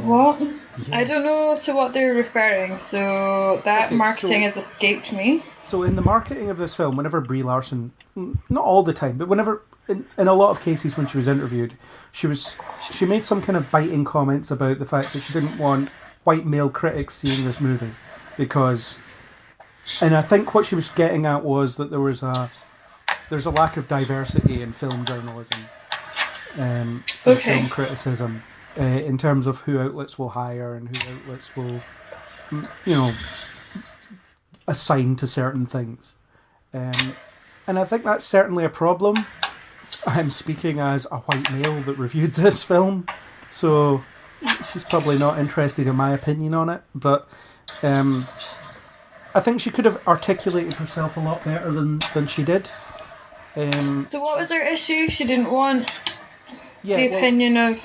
What? Yeah. I don't know to what they're referring, so marketing has escaped me. So in the marketing of this film, whenever Brie Larson, not all the time, but whenever, in a lot of cases when she was interviewed, she made some kind of biting comments about the fact that she didn't want white male critics seeing this movie because... And I think what she was getting at was that there's a lack of diversity in film journalism, and film criticism, in terms of who outlets will hire and who outlets will, assign to certain things. And I think that's certainly a problem. I'm speaking as a white male that reviewed this film, so she's probably not interested in my opinion on it, but... I think she could have articulated herself a lot better than she did. So what was her issue? She didn't want the opinion of...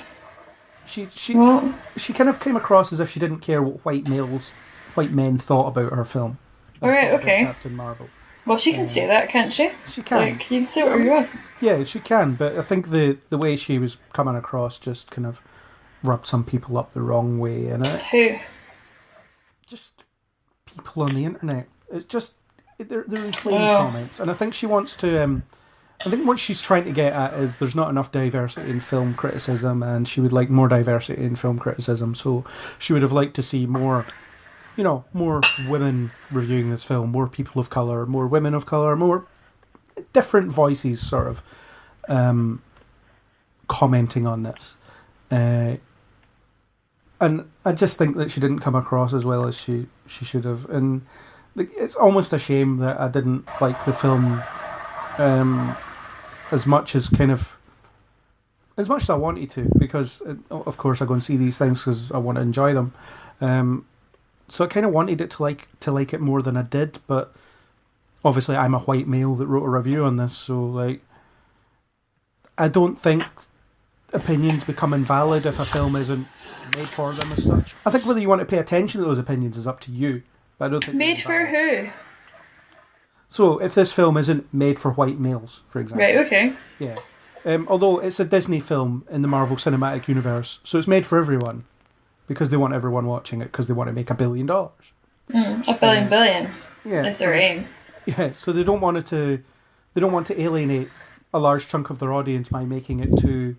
She kind of came across as if she didn't care what white men thought about her film. Alright, okay. Captain Marvel. Well, she can say that, can't she? She can. Like, you can say whatever you want. Yeah, she can, but I think the way she was coming across just kind of rubbed some people up the wrong way. And Who? Just... people on the internet. It's just they're inflamed comments, and I think she wants to. I think what she's trying to get at is there's not enough diversity in film criticism, and she would like more diversity in film criticism. So she would have liked to see more, more women reviewing this film, more people of color, more women of color, more different voices, sort of commenting on this. And I just think that she didn't come across as well as she should have. And it's almost a shame that I didn't like the film as much as kind of as much as I wanted to, because of course I go and see these things because I want to enjoy them. So I kind of wanted it to like it more than I did, but obviously I'm a white male that wrote a review on this, so like I don't think opinions become invalid if a film isn't made for them as such. I think whether you want to pay attention to those opinions is up to you, but I don't think made for who? So if this film isn't made for white males, for example. Right, okay. Yeah. Although it's a Disney film in the Marvel Cinematic Universe, so it's made for everyone. Because they want everyone watching it, because they want to make $1 billion. $1 billion. Yeah, Is their aim. Yeah, so they don't want to alienate a large chunk of their audience by making it too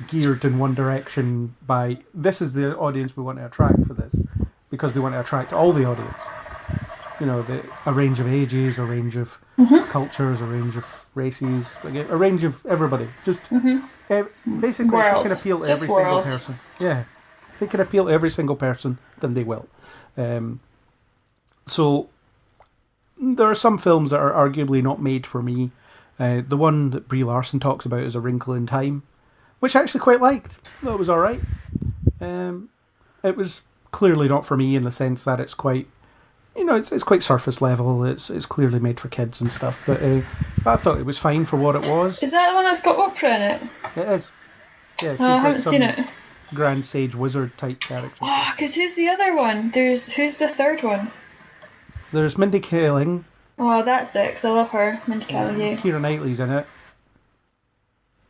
geared in one direction. By this is the audience we want to attract for this, because they want to attract all the audience. You know, a range of ages, a range of cultures, a range of races, like a range of everybody. Just basically, if they can appeal to every single person. Yeah. If they can appeal to every single person, then they will. So there are some films that are arguably not made for me. The one that Brie Larson talks about is A Wrinkle in Time, which I actually quite liked. Though it was all right. It was clearly not for me in the sense that it's quite, it's quite surface level. It's clearly made for kids and stuff. But I thought it was fine for what it was. Is that the one that's got Oprah in it? It is. Yeah, she's I haven't seen it. Grand Sage Wizard type character. Oh, because who's the other one? Who's the third one? There's Mindy Kaling. Oh, that's it, 'cause I love her. Mindy Kaling, yeah. Keira Knightley's in it.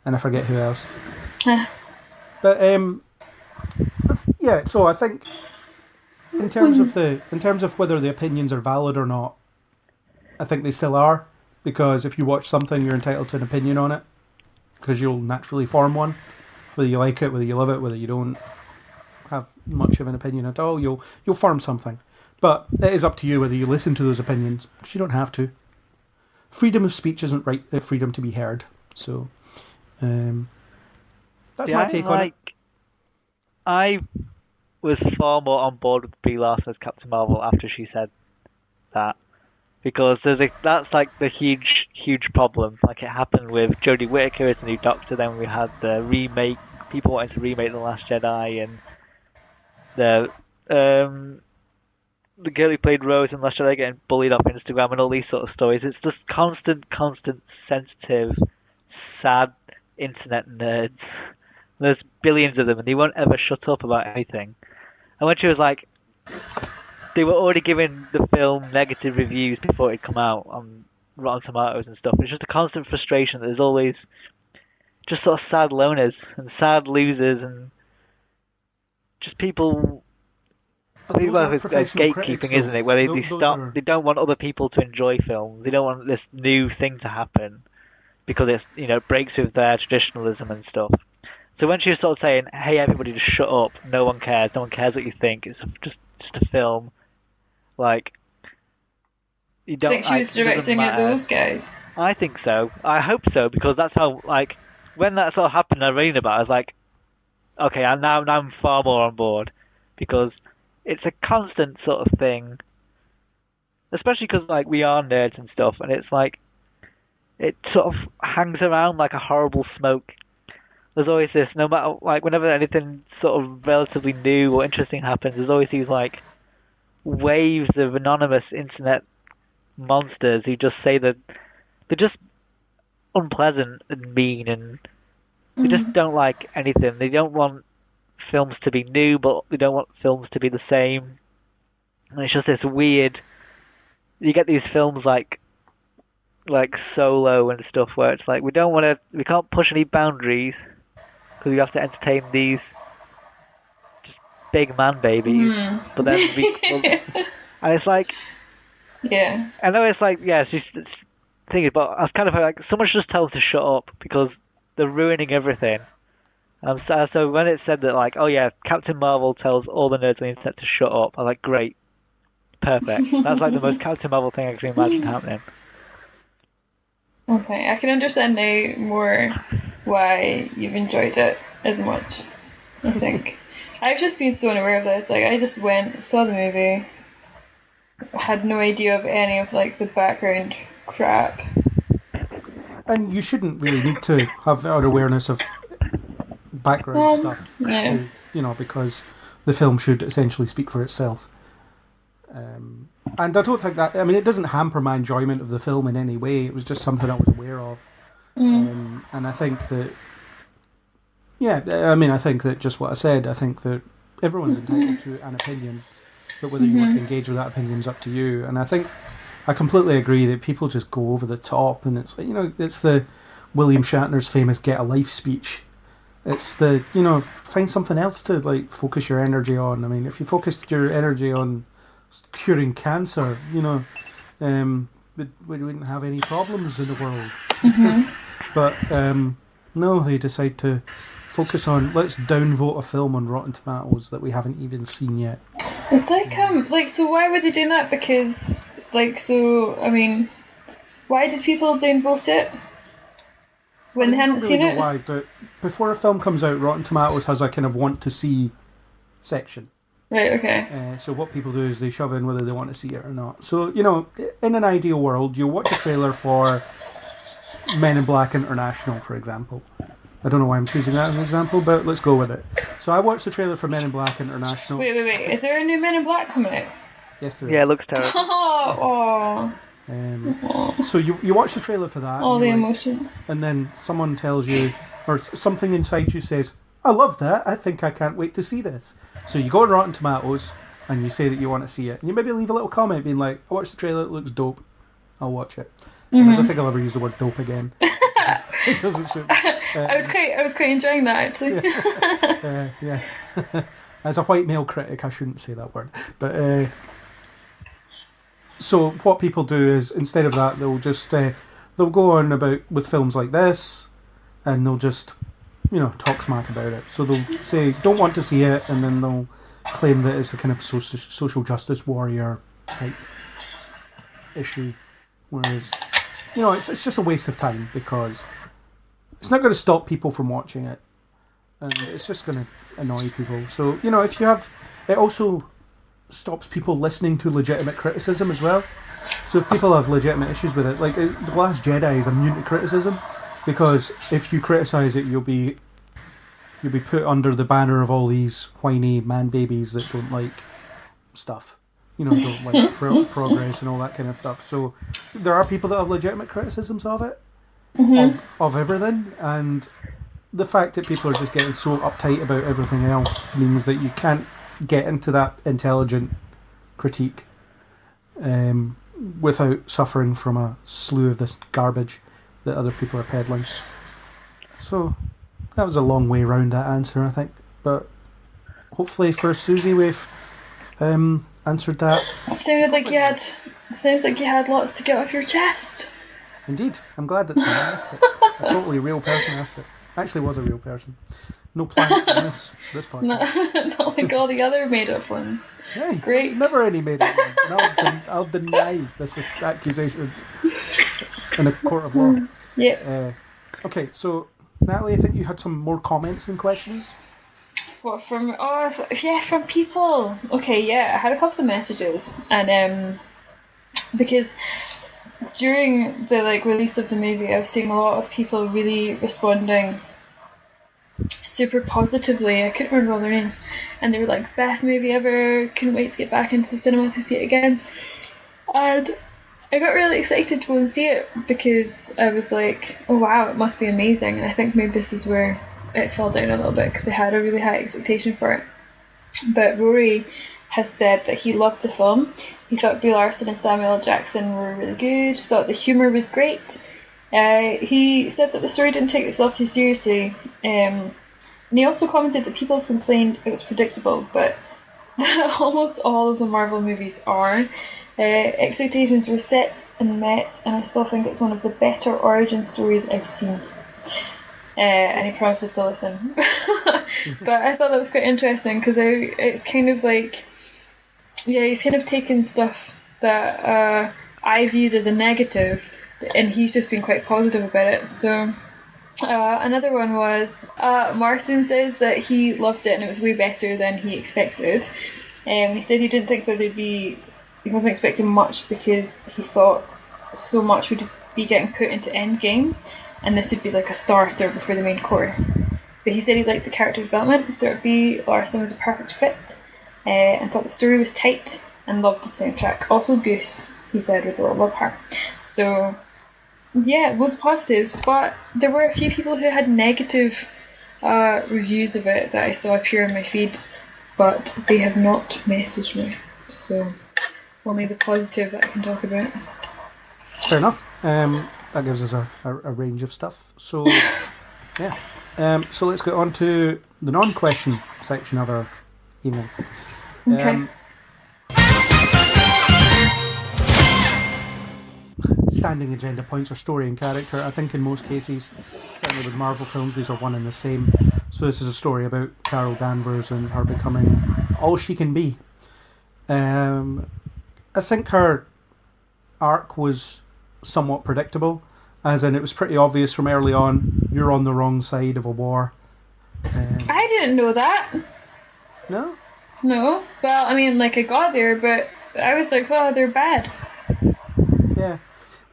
And I forget who else. But, yeah, so I think in terms of whether the opinions are valid or not, I think they still are. Because if you watch something, you're entitled to an opinion on it. Because you'll naturally form one. Whether you like it, whether you love it, whether you don't have much of an opinion at all, you'll form something. But it is up to you whether you listen to those opinions, because you don't have to. Freedom of speech isn't right. Freedom to be heard. So that's my take on it. I was far more on board with Brie Larson as Captain Marvel after she said that, because that's like the huge problem. Like it happened with Jodie Whittaker as the new Doctor. Then we had the remake. People wanted to remake The Last Jedi, and the girl who played Rose in Last Jedi getting bullied off Instagram, and all these sort of stories. It's just constant, sensitive, sad internet nerds. There's billions of them, and they won't ever shut up about anything. And when she was like, they were already giving the film negative reviews before it come out on Rotten Tomatoes and stuff. It's just a constant frustration that there's always just sort of sad loners and sad losers and just people. I think it's gatekeeping, isn't it? Where they don't want other people to enjoy films. They don't want this new thing to happen because it breaks with their traditionalism and stuff. So when she was sort of saying, "Hey, everybody, just shut up. No one cares. No one cares what you think. It's just a film." Like, you don't. Think she was directing at those guys? I think so. I hope so, because that's how, like, when that sort of happened, I read about it, I was like, okay, now I'm far more on board, because it's a constant sort of thing, especially because, like, we are nerds and stuff, and it's like, it sort of hangs around like a horrible smoke. There's always this, no matter, like, whenever anything sort of relatively new or interesting happens, there's always these, like, waves of anonymous internet monsters who just say that they're just unpleasant and mean, and they just don't like anything. They don't want films to be new, but they don't want films to be the same. And it's just this weird. You get these films like Solo and stuff, where it's like we can't push any boundaries because we have to entertain these just big man babies. But then and it's like, yeah, I know it's like, yeah, it's thinking, but I was kind of like, someone should just tell them to shut up because they're ruining everything. So when it said that, like, oh yeah, Captain Marvel tells all the nerds on the internet to shut up, I was like, great, perfect. That's like the most Captain Marvel thing I can imagine happening. Okay, I can understand now more why you've enjoyed it as much, I think. I've just been so unaware of this. Like, I just went, saw the movie, had no idea of any of, like, the background crap. And you shouldn't really need to have an awareness of background stuff, yeah. because the film should essentially speak for itself. And I don't think that, it doesn't hamper my enjoyment of the film in any way. It was just something I was aware of. And I think that, I think that just what I said, I think that everyone's entitled to an opinion, but whether you want to engage with that opinion is up to you. And I think I completely agree that people just go over the top, and it's like, it's the William Shatner's famous "Get a Life" speech. It's the, find something else to focus your energy on. I mean, if you focused your energy on curing cancer, we wouldn't have any problems in the world. But no, they decide to focus on, let's downvote a film on Rotten Tomatoes that we haven't even seen yet. It's so why would they do that? Because, why did people downvote it when they hadn't seen it? Why, but before a film comes out, Rotten Tomatoes has a kind of want to see section. Right, okay. So what people do is they shove in whether they want to see it or not. So, in an ideal world, you watch a trailer for Men in Black International, for example. I don't know why I'm choosing that as an example, but let's go with it. So I watched the trailer for Men in Black International. Wait. Is there a new Men in Black coming out? Yes, there is. Yeah, it looks terrible. So you watch the trailer for that. All the emotions. And then someone tells you, or something inside you says, I love that. I think I can't wait to see this. So you go on Rotten Tomatoes and you say that you want to see it. And you maybe leave a little comment being like, I watched the trailer, it looks dope. I'll watch it. And I don't think I'll ever use the word dope again. It doesn't suit me. I was quite enjoying that, actually. Yeah. As a white male critic, I shouldn't say that word. But so what people do is, instead of that, they'll just they'll go on about with films like this, and they'll just talk smack about it. So they'll say don't want to see it, and then they'll claim that it's a kind of social justice warrior type issue, whereas it's just a waste of time, because it's not going to stop people from watching it, and it's just going to annoy people. So if you have, it also stops people listening to legitimate criticism as well. So if people have legitimate issues with it, like The Last Jedi is immune to criticism, because if you criticise it, you'll be put under the banner of all these whiny man babies that don't like stuff, don't like progress and all that kind of stuff. So there are people that have legitimate criticisms of it, of everything, and the fact that people are just getting so uptight about everything else means that you can't get into that intelligent critique without suffering from a slew of this garbage that other people are peddling. So that was a long way round that answer, I think, but hopefully for Susie we've answered that. Sounds like you had lots to get off your chest. Indeed, I'm glad that someone asked it. A totally real person asked it. Actually was a real person. No plants in this podcast. Not like all the other made-up ones. Hey, great. There's never any made-up ones. And I'll deny this accusation in a court of law. Yeah. Okay, so Natalie, I think you had some more comments than questions. What, from people? Okay, yeah, I had a couple of messages, and because during the release of the movie, I was seeing a lot of people really responding super positively. I couldn't remember all their names, and they were like, best movie ever, couldn't wait to get back into the cinema to see it again. And I got really excited to go and see it, because I was like, oh wow, it must be amazing. And I think maybe this is where it fell down a little bit, because I had a really high expectation for it. But Rory has said that he loved the film. He thought Brie Larson and Samuel L. Jackson were really good, thought the humour was great. He said that the story didn't take itself too seriously, and he also commented that people have complained it was predictable, but almost all of the Marvel movies are. Expectations were set and met, and I still think it's one of the better origin stories I've seen. And he promises to listen. But I thought that was quite interesting, because it's kind of like, he's kind of taken stuff that I viewed as a negative, and he's just been quite positive about it. So another one was Martin says that he loved it and it was way better than he expected. He said he didn't think that he wasn't expecting much, because he thought so much would be getting put into Endgame, and this would be like a starter before the main course. But he said he liked the character development, thought Brie Larson was a perfect fit, and thought the story was tight, and loved the soundtrack. Also Goose, he said, with love her. So, yeah, loads of positives, but there were a few people who had negative reviews of it that I saw appear in my feed, but they have not messaged me. So, only the positive that I can talk about. Fair enough. That gives us a range of stuff. So, yeah. So let's get on to the non-question section of our email. Okay. Standing agenda points are story and character. I think in most cases, certainly with Marvel films, these are one and the same. So this is a story about Carol Danvers and her becoming all she can be. I think her arc was somewhat predictable, as in it was pretty obvious from early on, you're on the wrong side of a war. I didn't know that. No? No. Well, I mean, like, I got there, but I was like, oh, they're bad. Yeah.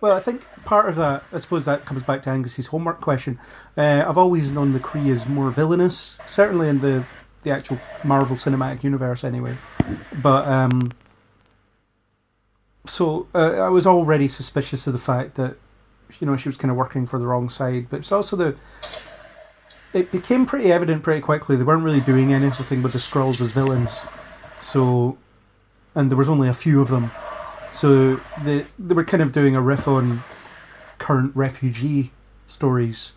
Well, I think part of that, I suppose that comes back to Angus's homework question. I've always known the Kree as more villainous, certainly in the actual Marvel Cinematic Universe anyway. But, so I was already suspicious of the fact that, you know, she was kind of working for the wrong side. But it's also it became pretty evident pretty quickly they weren't really doing anything with the Skrulls as villains. So, and there was only a few of them. So they were kind of doing a riff on current refugee stories.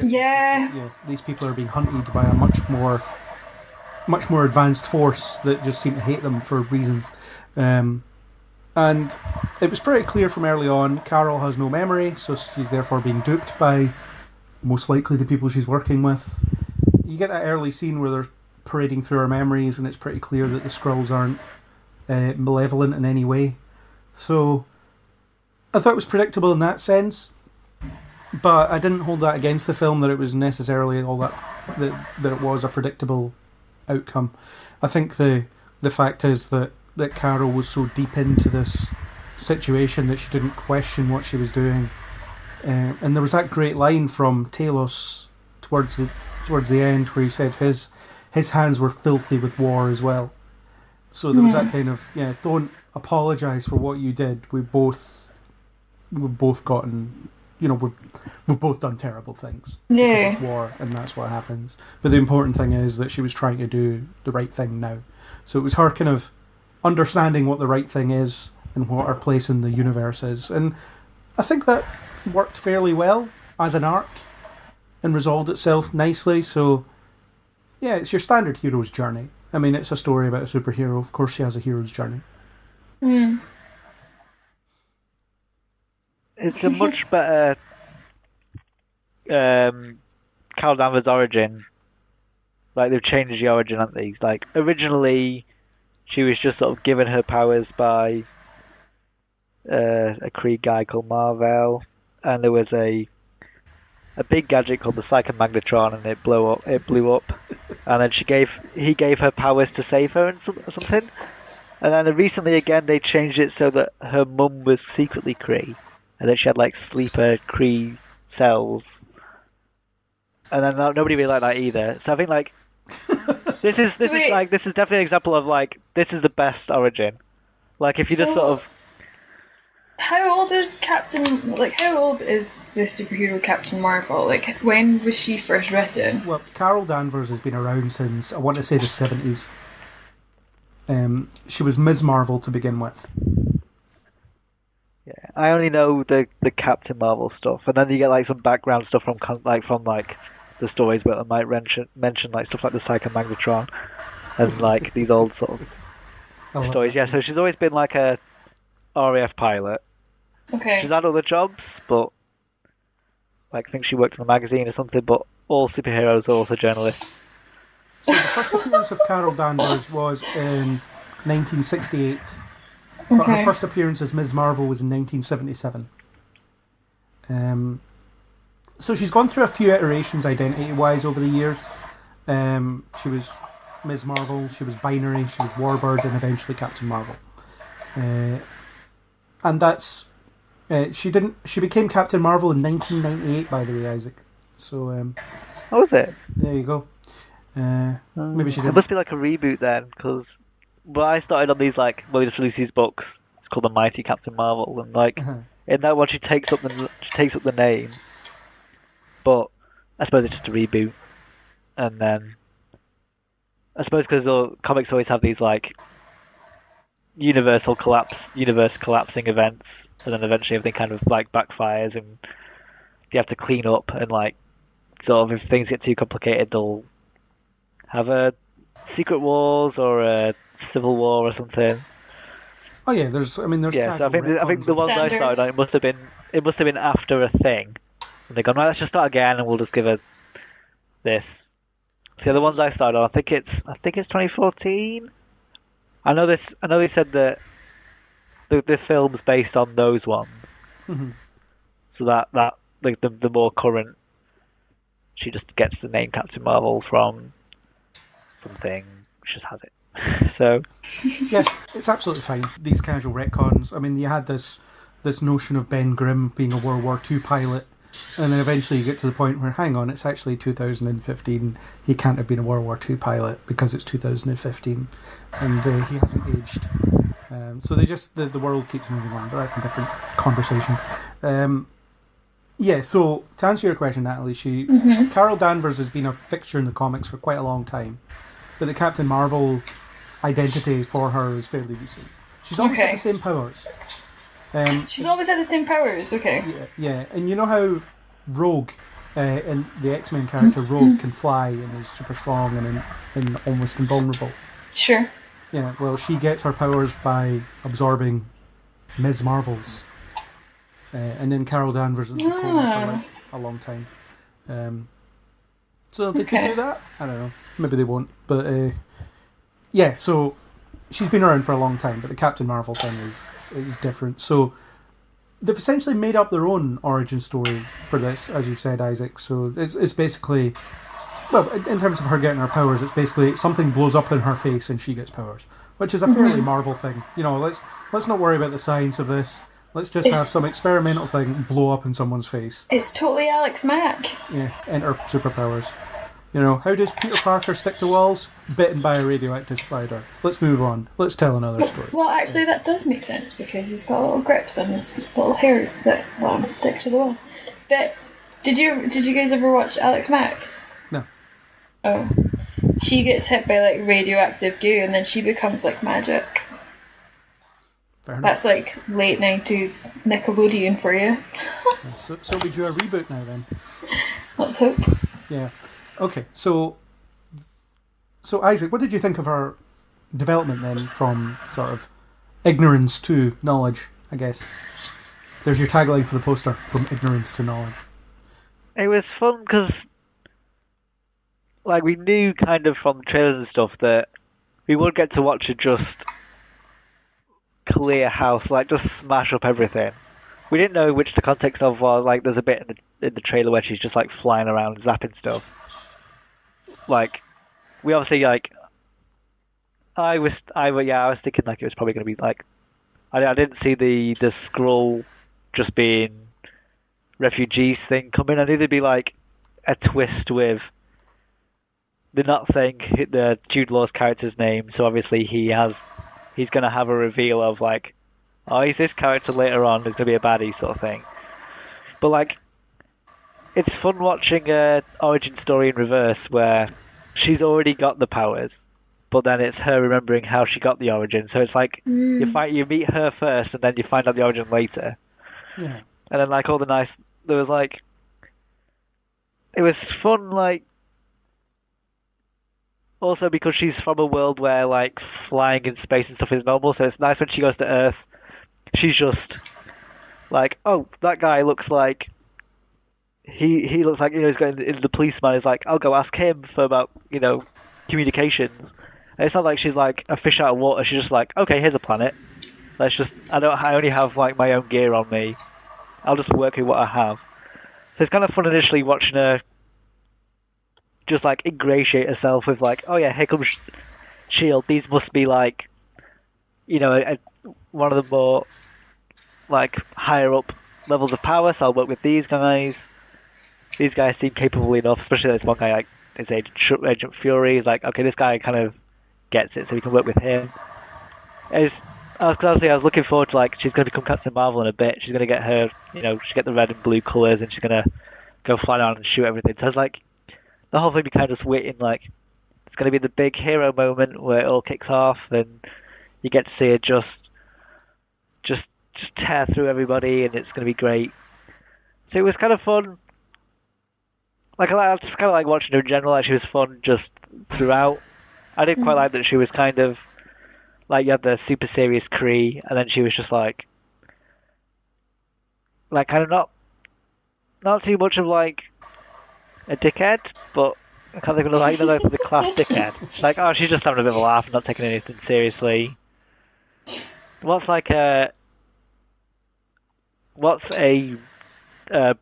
Yeah. These people are being hunted by a much more advanced force that just seem to hate them for reasons. And it was pretty clear from early on, Carol has no memory, so she's therefore being duped by most likely the people she's working with. You get that early scene where they're parading through her memories, and it's pretty clear that the Skrulls aren't malevolent in any way. So I thought it was predictable in that sense, but I didn't hold that against the film that it was necessarily all that it was a predictable outcome. I think the fact is that Carol was so deep into this situation that she didn't question what she was doing. And there was that great line from Talos towards the end where he said his hands were filthy with war as well. So there was that kind of, don't apologise for what you did. We've both gotten, we've both done terrible things. Yeah. Because it's war and that's what happens. But the important thing is that she was trying to do the right thing now. So it was her kind of understanding what the right thing is and what our place in the universe is. And I think that worked fairly well as an arc and resolved itself nicely. So, yeah, it's your standard hero's journey. I mean, it's a story about a superhero. Of course she has a hero's journey. It's a much better Carol Danvers' origin. Like, they've changed the origin, haven't they? Like, originally she was just sort of given her powers by a Kree guy called Marvel, and there was a big gadget called the Psychomagnetron, and it blew up, and then he gave her powers to save her and something. And then recently again they changed it so that her mum was secretly Kree, and that she had like sleeper Kree cells. And then nobody really liked that either. So I think like this is definitely an example of like this is the best origin. Like if you just sort of. How old is how old is the superhero Captain Marvel? Like, when was she first written? Well, Carol Danvers has been around since, I want to say, the 70s. She was Ms. Marvel to begin with. Yeah, I only know the Captain Marvel stuff, and then you get like some background stuff from the stories where they might mention like stuff like the Psychomagnetron and like these old sort of stories. Yeah, so she's always been like a RAF pilot. Okay. She's had other jobs, but like I think she worked in a magazine or something. But all superheroes are also journalists. So the first appearance of Carol Danvers was in 1968, but her first appearance as Ms. Marvel was in 1977. So she's gone through a few iterations identity-wise over the years. She was Ms. Marvel, she was Binary, she was Warbird, and eventually Captain Marvel. And that's she became Captain Marvel in 1998, by the way, Isaac. So Oh, is it? There you go. Maybe she It didn't. must be like a reboot then, because I started on these like when we just released these books. It's called The Mighty Captain Marvel, and like in that one she takes up the name, but I suppose it's just a reboot, and then I suppose because the comics always have these like universe collapsing events, and then eventually everything kind of like backfires, and you have to clean up, and like sort of if things get too complicated, they'll have a Secret Wars or a Civil War or something. Oh yeah, there's. I mean, there's. Yeah, so I think the ones I started on, it must have been after a thing, and they gone right. Let's just start again, and we'll just give it this. So the ones I started on, I think it's 2014. I know they said that this film's based on those ones. Mm-hmm. So that like the more current, she just gets the name Captain Marvel from something. She just has it. So yeah, it's absolutely fine. These casual retcons. I mean, you had this notion of Ben Grimm being a World War II pilot, and then eventually you get to the point where, hang on, it's actually 2015. He can't have been a World War II pilot because it's 2015, and he hasn't aged. So they just the world keeps moving on, but that's a different conversation. Yeah. So to answer your question, Natalie, Carol Danvers has been a fixture in the comics for quite a long time, but the Captain Marvel identity for her is fairly recent. She's always had the same powers. She's always had the same powers, okay. Yeah. And you know how Rogue, in the X-Men character, Rogue can fly and is super strong and almost invulnerable? Sure. Yeah, well, she gets her powers by absorbing Ms. Marvel's. And then Carol Danvers has been coma for like a long time. So they could do that? I don't know. Maybe they won't. But yeah, so she's been around for a long time, but the Captain Marvel thing is different. So they've essentially made up their own origin story for this, as you've said, Isaac. So it's basically, well, in terms of her getting her powers, it's basically something blows up in her face and she gets powers, which is a fairly Marvel thing. You know, let's not worry about the science of this. Let's just have some experimental thing blow up in someone's face. It's totally Alex Mack. Yeah, enter superpowers. You know, how does Peter Parker stick to walls? Bitten by a radioactive spider. Let's move on. Let's tell another story. Well, actually, that does make sense because he's got little grips on his little hairs that let him stick to the wall. But did you guys ever watch Alex Mack? No. Oh, she gets hit by like radioactive goo and then she becomes like magic. Fair enough. That's like late 90s Nickelodeon for you. So we do a reboot now then. Let's hope. Yeah. Okay, so Isaac, what did you think of her development then from sort of ignorance to knowledge, I guess? There's your tagline for the poster, from ignorance to knowledge. it was fun because like we knew kind of from trailers and stuff that we would get to watch her just clear house, like just smash up everything. We didn't know which the context of was. Like there's a bit in the trailer where she's just like flying around zapping stuff. Like, we obviously like. I was thinking like it was probably going to be like. I didn't see the Skrull just being refugees thing coming. I knew there'd be like a twist with. They're not saying the Jude Law's character's name, so obviously he's going to have a reveal of like, oh, he's this character later on. There's going to be a baddie sort of thing. But like. It's fun watching a origin story in reverse where she's already got the powers, but then it's her remembering how she got the origin. So it's like you meet her first, and then you find out the origin later. Yeah. And then like all the nice, there was like, it was fun. Like also because she's from a world where like flying in space and stuff is normal, so it's nice when she goes to Earth. She's just like, oh, that guy looks like. He looks like, you know, he's going into the policeman. He's like, I'll go ask him for about, you know, communications. And it's not like she's like a fish out of water. She's just like, okay, here's a planet. Let's just, I only have like my own gear on me. I'll just work with what I have. So it's kind of fun initially watching her just like ingratiate herself with like, oh yeah, here comes S.H.I.E.L.D. These must be like, you know, one of the more like higher up levels of power. So I'll work with these guys. these guys seem capable enough, especially this one guy, like, is Agent Fury. He's like, okay, this guy kind of gets it, so we can work with him. I was looking forward to, like, she's going to become Captain Marvel in a bit. She's going to get her, she'll get the red and blue colours, and she's going to go fly around and shoot everything. So I was like, the whole thing be kind of just waiting, like, it's going to be the big hero moment where it all kicks off, and you get to see her just tear through everybody, and it's going to be great. So it was kind of fun. Like, I just kind of like watching her in general. Like, she was fun just throughout. I did quite like that she was kind of like, you had the super serious Kree, and then she was just like kind of not too much of like a dickhead, but I can't think of like the class dickhead. Like, oh, she's just having a bit of a laugh and not taking anything seriously. What's a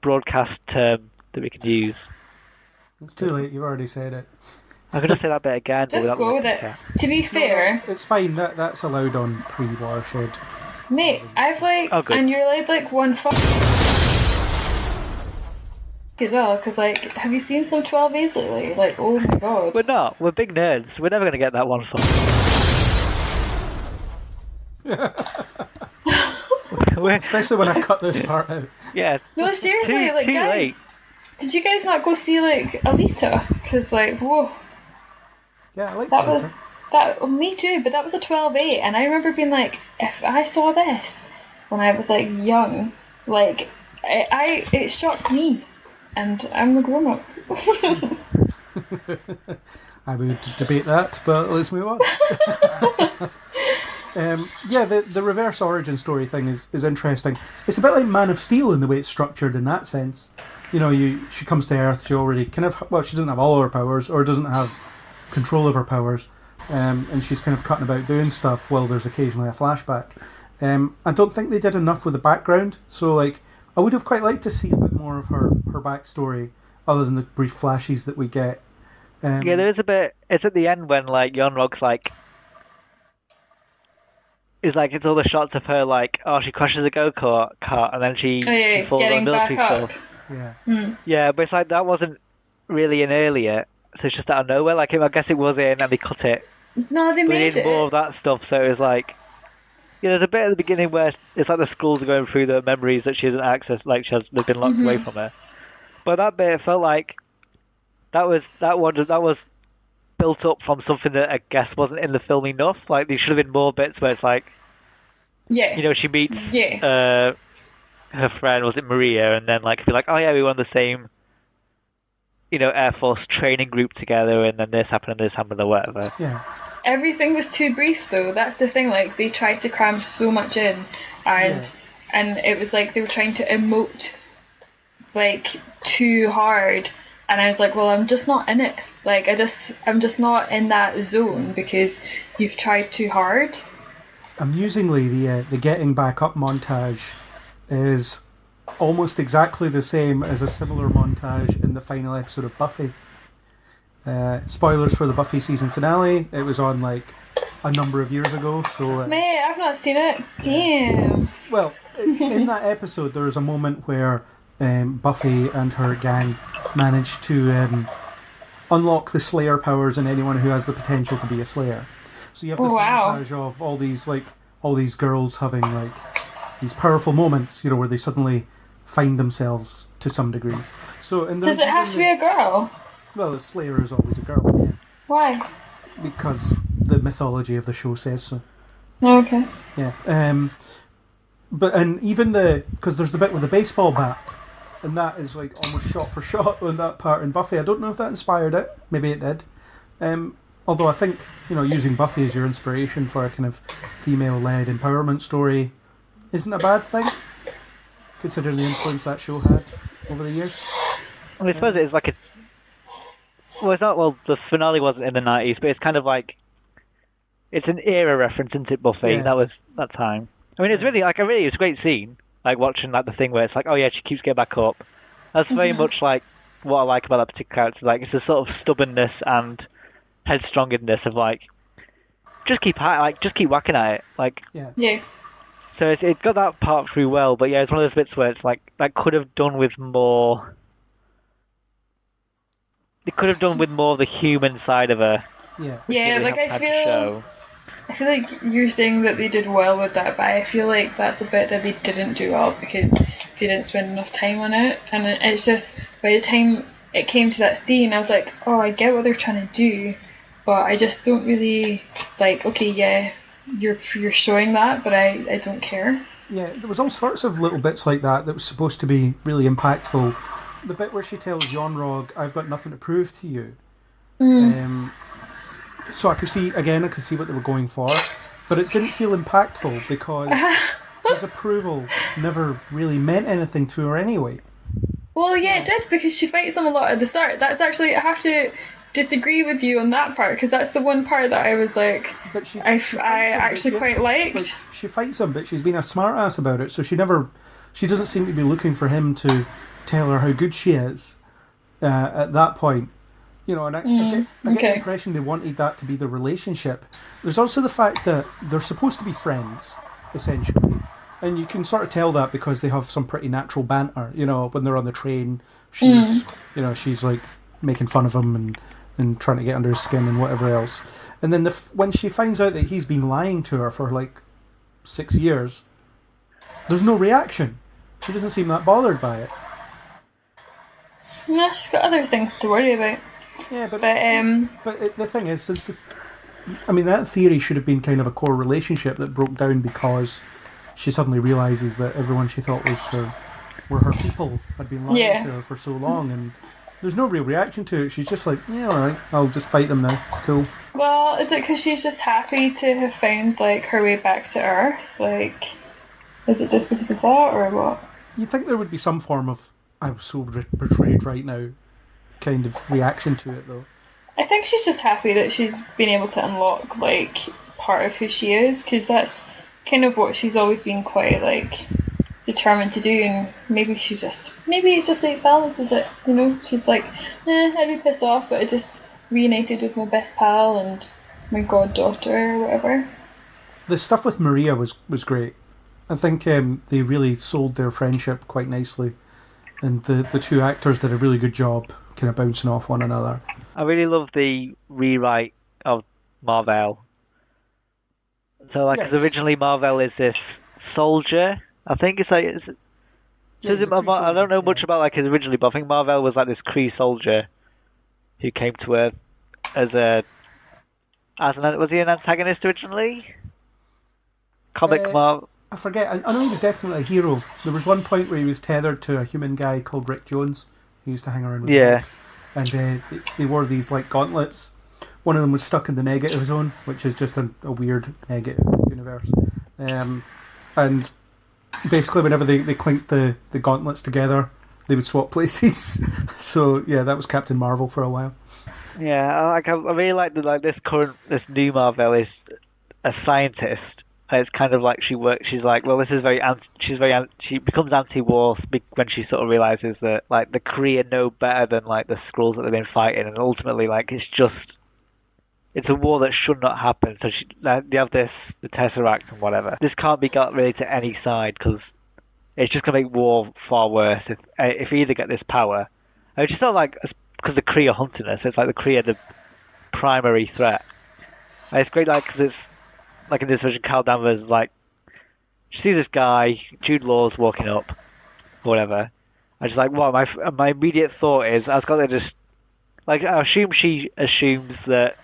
broadcast term that we can use? It's too late. You've already said it. I'm going to say that bit again. Just go with it. To be fair... No, it's fine. That's allowed on pre-Watershed. Mate, I've and you're allowed like one fuck as well, because like, have you seen some 12As lately? Like, oh my god. We're not. We're big nerds. We're never going to get that one fuck. Especially when I cut this part out. Yeah. No, seriously, like, guys, late. Did you guys not go see like Alita? Because like, whoa. Yeah, I liked that Alita. Me too, but that was a 12A, and I remember being like, if I saw this when I was like young, like, it shocked me, and I'm a grown up. I would debate that, but let's move on. The reverse origin story thing is interesting. It's a bit like Man of Steel in the way it's structured in that sense. She comes to Earth, she already she doesn't have all her powers, or doesn't have control of her powers, and she's kind of cutting about doing stuff while there's occasionally a flashback. I don't think they did enough with the background, so like, I would have quite liked to see a bit more of her backstory, other than the brief flashes that we get. There is a bit. It's at the end when like Yon-Rog's like, it's all the shots of her like, oh, she crashes a go-kart, and then she falls on military stuff. Yeah. Yeah, but it's like, that wasn't really in earlier, so it's just out of nowhere. Like, I guess it was in, and they cut it. No, they made it. More of that stuff, so it was like, there's a bit at the beginning where it's like the Skrulls are going through the memories that she hasn't accessed, like they've been locked away from her. But that bit felt like that was built up from something that I guess wasn't in the film enough. Like, there should have been more bits where it's like, she meets her friend, was it Maria, and then like be like, oh yeah, we were on the same Air Force training group together, and then this happened or whatever. Yeah. Everything was too brief though. That's the thing. Like, they tried to cram so much in, and it was like they were trying to emote like too hard, and I was like, well, I'm just not in it. Like, I'm just not in that zone because you've tried too hard. Amusingly, the getting back up montage is almost exactly the same as a similar montage in the final episode of Buffy. Spoilers for the Buffy season finale. It was on like a number of years ago, so... Mate, I've not seen it. Damn. Well, in that episode, there is a moment where Buffy and her gang manage to unlock the Slayer powers in anyone who has the potential to be a Slayer. So you have this montage of all these girls having like these powerful moments, where they suddenly find themselves to some degree. So does it have to be a girl? Well, the Slayer is always a girl. Yeah. Why? Because the mythology of the show says so. Oh, okay. Yeah. And even because there's the bit with the baseball bat, and that is like almost shot for shot on that part in Buffy. I don't know if that inspired it. Maybe it did. Although I think, using Buffy as your inspiration for a kind of female-led empowerment story isn't a bad thing, considering the influence that show had over the years. Well, I suppose it's like it's not, the finale wasn't in the 90s, but it's kind of like, it's an era reference, isn't it, Buffy? Yeah. That was that time. I mean, it's really, it's a great scene, like watching like the thing where it's like, oh yeah, she keeps getting back up. That's very much like what I like about that particular character. Like, it's a sort of stubbornness and headstronginess of like, just keep whacking at it. Like, yeah. So it's got that part through well, but yeah, it's one of those bits where it's like, that could have done with more could have done with more of the human side of her. Yeah. Yeah, Really like have had to show. I feel like you're saying that they did well with that, but I feel like that's a bit that they didn't do well because they didn't spend enough time on it. And it's just, by the time it came to that scene, I was like, oh, I get what they're trying to do, but I just don't really, like, okay, yeah, you're showing that, but I don't care. Yeah, there was all sorts of little bits like that was supposed to be really impactful. The bit where she tells Jonrog, I've got nothing to prove to you. So I could see what they were going for, but it didn't feel impactful because his approval never really meant anything to her anyway. Well, yeah, it did, because she fights him a lot at the start. That's actually, I have to disagree with you on that part, because that's the one part that I was like, I actually quite liked. Like, she fights him, but she's been a smartass about it, so she doesn't seem to be looking for him to tell her how good she is at that point. You know, and I get the impression they wanted that to be the relationship. There's also the fact that they're supposed to be friends, essentially. And you can sort of tell that because they have some pretty natural banter. You know, when they're on the train, she's like making fun of him and trying to get under his skin and whatever else. And then when she finds out that he's been lying to her for like 6 years, there's no reaction. She doesn't seem that bothered by it. No, she's got other things to worry about. Yeah, but the thing is, that theory should have been kind of a core relationship that broke down because she suddenly realises that everyone she thought were her people had been lying to her for so long, and there's no real reaction to it. She's just like, yeah, all right, I'll just fight them now. Cool. Well, is it because she's just happy to have found like her way back to Earth? Like, is it just because of that, or what? You'd think there would be some form of "I was so betrayed right now" kind of reaction to it, though. I think she's just happy that she's been able to unlock like part of who she is, because that's kind of what she's always been quite like determined to do, and maybe it just like balances it, you know. She's like, I'd be pissed off, but I just reunited with my best pal and my goddaughter or whatever. The stuff with Maria was great. I think they really sold their friendship quite nicely, and the two actors did a really good job kind of bouncing off one another. I really love the rewrite of Marvel. So, like, because originally Marvel is this soldier. I think it's like... I don't know much about like his originally, but I think Marvel was like this Kree soldier who came to Earth was he an antagonist originally? Marvel. I forget. I know he was definitely a hero. There was one point where he was tethered to a human guy called Rick Jones, who used to hang around with him. And they wore these like gauntlets. One of them was stuck in the negative zone, which is just a weird negative universe. And basically, whenever they clinked the gauntlets together, they would swap places. So yeah, that was Captain Marvel for a while. Yeah, I really like this new Marvel is a scientist. It's kind of like she's like, well, this is she becomes anti-war when she sort of realizes that like the Kree are no better than like the Skrulls that they've been fighting, and ultimately like it's a war that should not happen. So they have the Tesseract and whatever. This can't be got really to any side because it's just gonna make war far worse if you either get this power. It's just not like because the Kree are hunting us. It's like the Kree are the primary threat. And it's great, like because it's. Like in this version, Carl Danvers, like, she sees this guy, Jude Law's walking up, or whatever. I just like, well, my immediate thought is, I was got to just, like, I assume she assumes that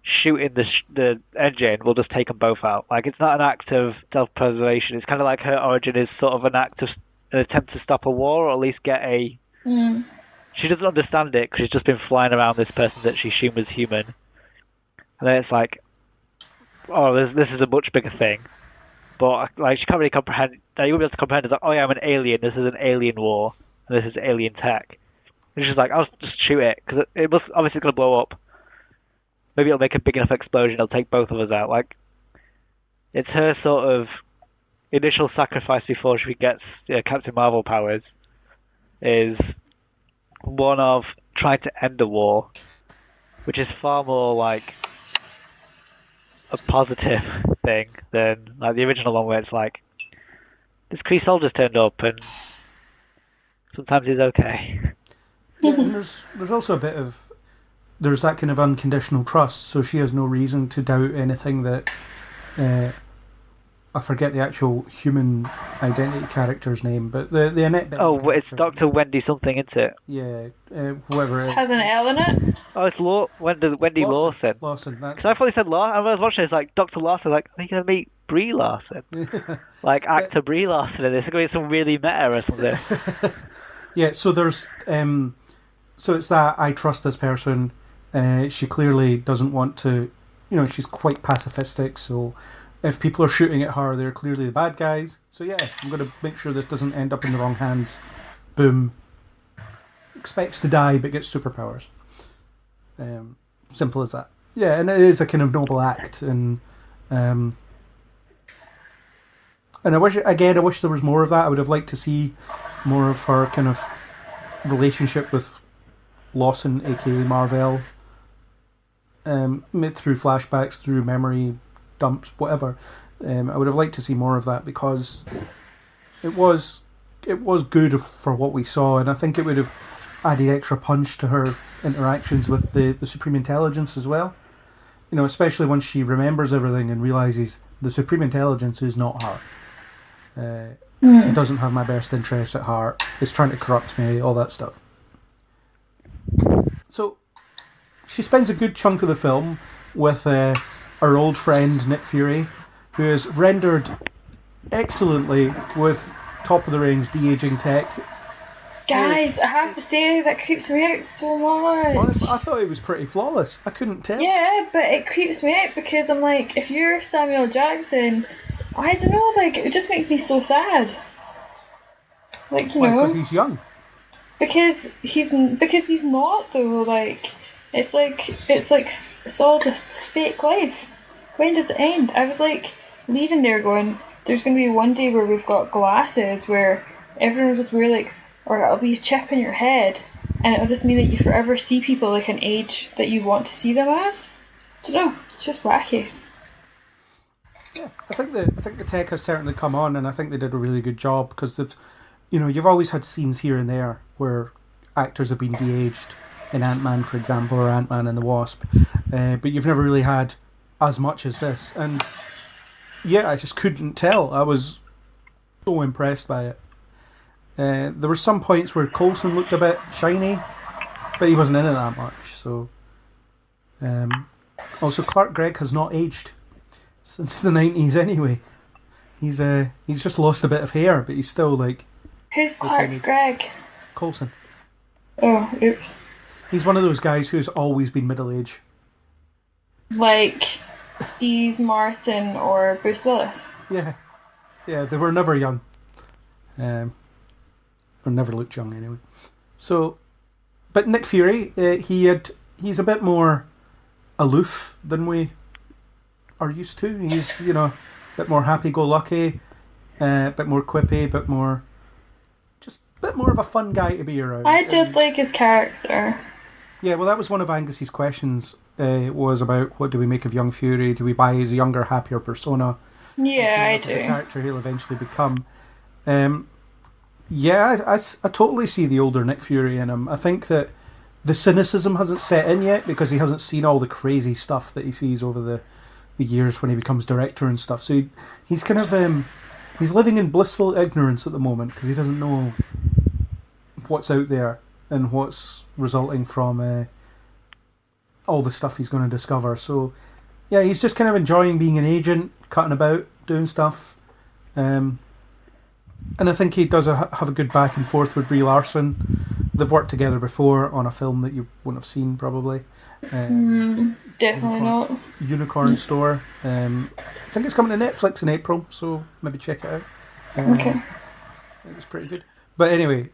shooting the engine will just take them both out. Like, it's not an act of self-preservation. It's kind of like her origin is sort of an attempt to stop a war, or at least get a... She doesn't understand it, because she's just been flying around this person that she assumed was human. And then it's like, oh, this is a much bigger thing, but like she can't really comprehend. You won't be able to comprehend. It's like, oh yeah, I'm an alien. This is an alien war, and this is alien tech. And she's like, I'll just shoot it because it must obviously going to blow up. Maybe it'll make a big enough explosion. It'll take both of us out. Like, it's her sort of initial sacrifice before she gets Captain Marvel powers. Is one of trying to end the war, which is far more like a positive thing than like the original one where it's like this Kree soldier's turned up and sometimes he's okay. Yeah, and there's also a bit of there's that kind of unconditional trust, so she has no reason to doubt anything that I forget the actual human identity character's name, but the Annette. It's Dr. Wendy something, isn't it? Yeah, whoever it is. Has an L in it. Oh, it's Wendy Lawson. Lawson. That's. So I thought he said Lawson. I was watching. It's like Dr. Lawson. Like, are you gonna meet Brie Larson? Like actor Brie Larson in this. It's gonna be some really meta or something. Yeah. So there's. So it's that I trust this person. She clearly doesn't want to. She's quite pacifistic. So if people are shooting at her, they're clearly the bad guys. So yeah, I'm going to make sure this doesn't end up in the wrong hands. Boom. Expects to die but gets superpowers. Simple as that. Yeah, and it is a kind of noble act, and I wish there was more of that. I would have liked to see more of her kind of relationship with Lawson, aka Marvell, through flashbacks, through memory dumps, whatever. I would have liked to see more of that, because it was good for what we saw, and I think it would have added extra punch to her interactions with the Supreme Intelligence as well. Especially once she remembers everything and realises the Supreme Intelligence is not her. It doesn't have my best interests at heart. It's trying to corrupt me, all that stuff. So she spends a good chunk of the film with our old friend Nick Fury, who is rendered excellently with top-of-the-range de-aging tech. Guys, I have to say, that creeps me out so much. Honestly, I thought it was pretty flawless. I couldn't tell. Yeah, but it creeps me out because I'm like, if you're Samuel Jackson, I don't know, like, it just makes me so sad. Like, Why, because he's young? Because he's not though. Like, it's all just fake life. When did it end? I was like leaving there going, there's going to be one day where we've got glasses where everyone will just wear like, or it'll be a chip in your head, and it'll just mean that you forever see people like an age that you want to see them as. I don't know. It's just wacky. Yeah, I think the tech has certainly come on, and I think they did a really good job, because they've, you've always had scenes here and there where actors have been de-aged, in Ant-Man, for example, or Ant-Man and the Wasp, but you've never really had as much as this, and yeah, I just couldn't tell. I was so impressed by it. There were some points where Coulson looked a bit shiny, but he wasn't in it that much. So, also Clark Gregg has not aged since the 90s anyway. He's just lost a bit of hair, but he's still like. Who's Clark Gregg? Coulson. Oh, oops. He's one of those guys who's always been middle age. Like Steve Martin or Bruce Willis. Yeah, they were never young. Or never looked young anyway. So, but Nick Fury, he's a bit more aloof than we are used to. He's a bit more happy-go-lucky, a bit more quippy, a bit more of a fun guy to be around. I did like his character. Yeah, well, that was one of Angus's questions. Was about what do we make of young Fury? Do we buy his younger, happier persona? Yeah, I do. The character he'll eventually become. Yeah, I totally see the older Nick Fury in him. I think that the cynicism hasn't set in yet because he hasn't seen all the crazy stuff that he sees over the years when he becomes director and stuff. So he's kind of he's living in blissful ignorance at the moment because he doesn't know what's out there and what's resulting from all the stuff he's going to discover. So yeah, he's just kind of enjoying being an agent, cutting about, doing stuff. And I think he does have a good back and forth with Brie Larson. They've worked together before on a film that you wouldn't have seen, probably. Definitely not. Unicorn Store. I think it's coming to Netflix in April, so maybe check it out. Okay. I think it's pretty good. But anyway,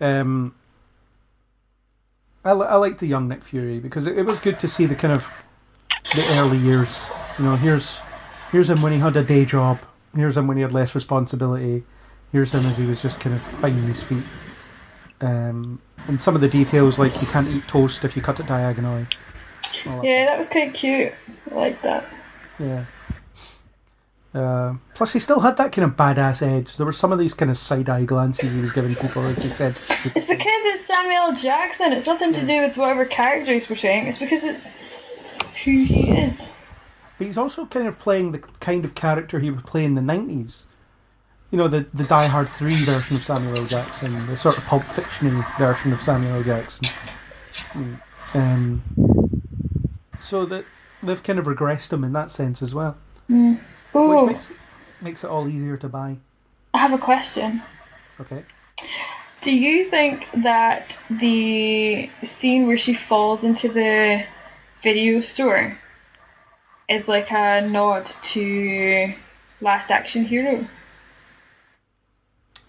I like the young Nick Fury because it was good to see the kind of the early years. Here's him when he had a day job. Here's him when he had less responsibility. Here's him as he was just kind of finding his feet. And some of the details, like you can't eat toast if you cut it diagonally. Yeah, that was quite cute. I like that. Yeah. Plus, he still had that kind of badass edge. There were some of these kind of side-eye glances he was giving people, as he said. It's because it's Samuel L. Jackson. It's nothing to do with whatever character he's portraying. It's because it's who he is. But he's also kind of playing the kind of character he would play in the 90s. You know, the Die Hard 3 version of Samuel L. Jackson, the sort of Pulp Fiction version of Samuel L. Jackson. So that they've kind of regressed him in that sense as well. Which makes it all easier to buy. I have a question. Okay. Do you think that the scene where she falls into the video store is like a nod to Last Action Hero?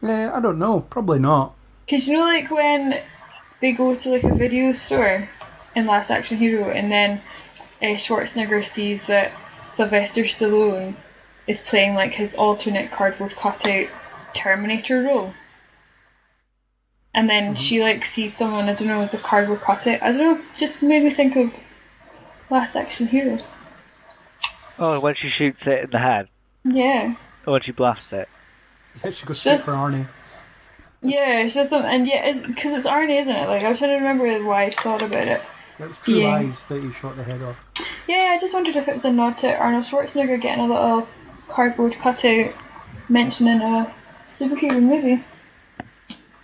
I don't know. Probably not. Because you know, like when they go to like a video store in Last Action Hero, and then Schwarzenegger sees that Sylvester Stallone is playing like his alternate cardboard cutout Terminator role, and then she like sees someone, I don't know, as a cardboard cutout. I don't know, just made me think of Last Action Hero. Oh, when she shoots it in the head? Yeah. Or when she blasts it? Yeah, she goes straight for Arnie. Yeah, it's just and yeah, because it's Arnie, isn't it? Like, I was trying to remember why I thought about it. It was True Lies that he shot the head off. Yeah, I just wondered if it was a nod to Arnold Schwarzenegger getting a little cardboard cutout mentioning a superhero movie.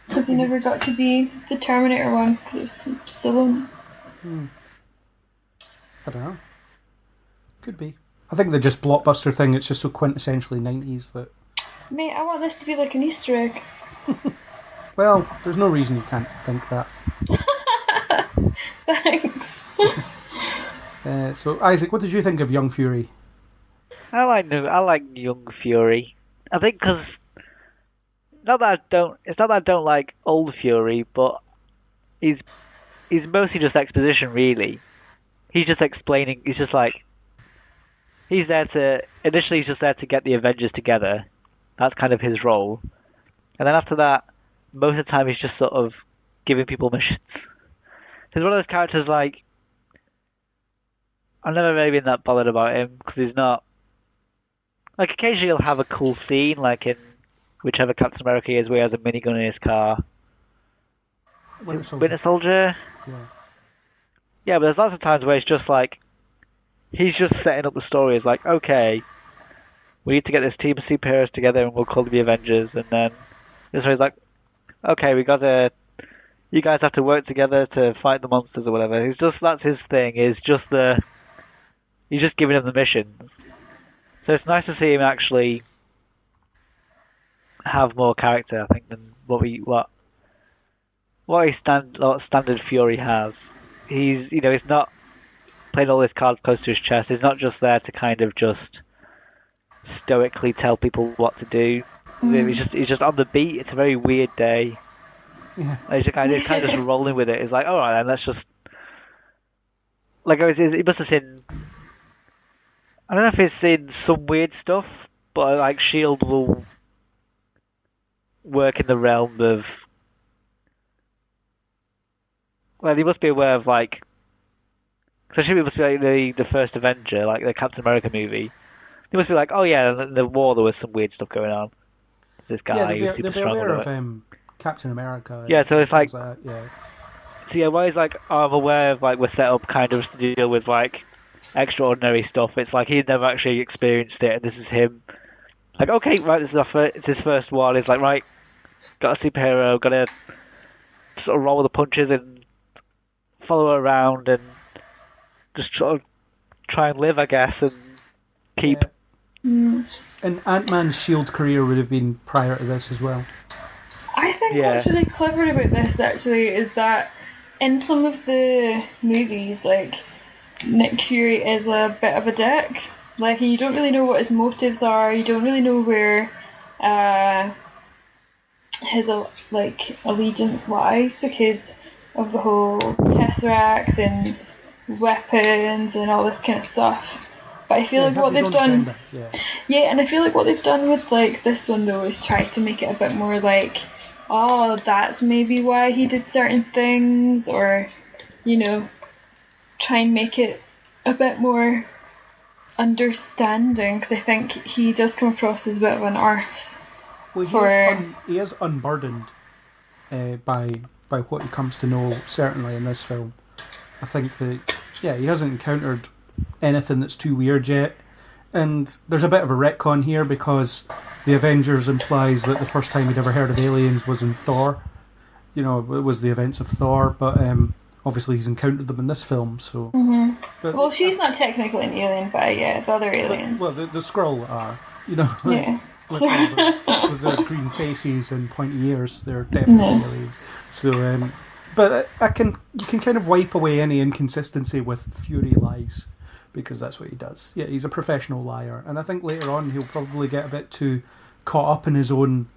Because he never got to be the Terminator one, because it was Stallone. I don't know. Could be. I think the just blockbuster thing, it's just so quintessentially 90s that... Mate, I want this to be like an Easter egg. Well, there's no reason you can't think that. Thanks. So, Isaac, what did you think of Young Fury? I like Young Fury. I think because it's not that I don't like old Fury, but he's mostly just exposition, really. He's just explaining. He's just like he's just there to get the Avengers together. That's kind of his role. And then after that, most of the time he's just sort of giving people missions. He's one of those characters like I've never really been that bothered about him because he's not. Like, occasionally he'll have a cool scene, like in whichever Captain America is, where he has a minigun in his car. Winter Soldier? Yeah. Yeah, but there's lots of times where it's just like, he's just setting up the story. It's like, okay, we need to get this team of superheroes together and we'll call them the Avengers. And then this way he's like, okay, you guys have to work together to fight the monsters or whatever. That's his thing, he's just giving them the missions. So it's nice to see him actually have more character, I think, than what standard Fury has. He's not playing all his cards close to his chest. He's not just there to kind of just stoically tell people what to do. He's just on the beat. It's a very weird day. Yeah. He's kind of just rolling with it. It's like, all right, then let's just he must have seen. I don't know if he's seen some weird stuff, but like Shield will work in the realm of. Well, he must be aware of like. Especially it must be like the first Avenger, like the Captain America movie. He must be like, oh yeah, in the war there was some weird stuff going on. This guy, yeah, they'll be aware of Captain America. Yeah, so it's like. Yeah. So yeah, why he's like, oh, I'm aware of like we're set up kind of to deal with like extraordinary stuff. It's like he'd never actually experienced it, and this is him. Like, okay, right, it's his first one. It's like, right, got a superhero, got to sort of roll the punches and follow her around and just sort of try and live, I guess, and keep. Yeah. And Ant-Man's Shield career would have been prior to this as well. I think what's really clever about this actually is that in some of the movies, like, Nick Fury is a bit of a dick. Like, you don't really know what his motives are. You don't really know where his allegiance lies because of the whole Tesseract and weapons and all this kind of stuff. But I feel like what they've done, and I feel like what they've done with like this one though is try to make it a bit more like, oh, that's maybe why he did certain things, or try and make it a bit more understanding, because I think he does come across as a bit of an arse. Well, he is unburdened by what he comes to know, certainly in this film. I think that, yeah, he hasn't encountered anything that's too weird yet. And there's a bit of a retcon here because the Avengers implies that the first time he'd ever heard of aliens was in Thor. You know, it was the events of Thor, but obviously he's encountered them in this film, so... Mm-hmm. But, well, she's not technically an alien, but yeah, the other aliens. Well, the Skrull are, you know. Yeah. with their green faces and pointy ears, they're definitely aliens. So, but you can kind of wipe away any inconsistency with Fury lies, because that's what he does. Yeah, he's a professional liar, and I think later on he'll probably get a bit too caught up in his own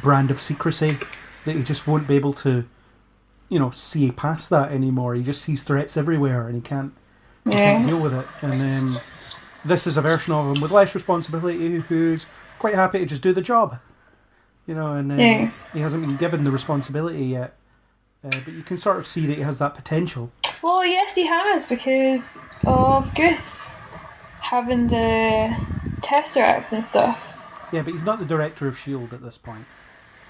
brand of secrecy that he just won't be able to, you know, see past that anymore. He just sees threats everywhere, and he can't deal with it. And this is a version of him with less responsibility who's quite happy to just do the job, you know, and he hasn't been given the responsibility yet, but you can sort of see that he has that potential. Well, yes, he has, because of Goose having the Tesseract and stuff. Yeah, but he's not the director of S.H.I.E.L.D. at this point.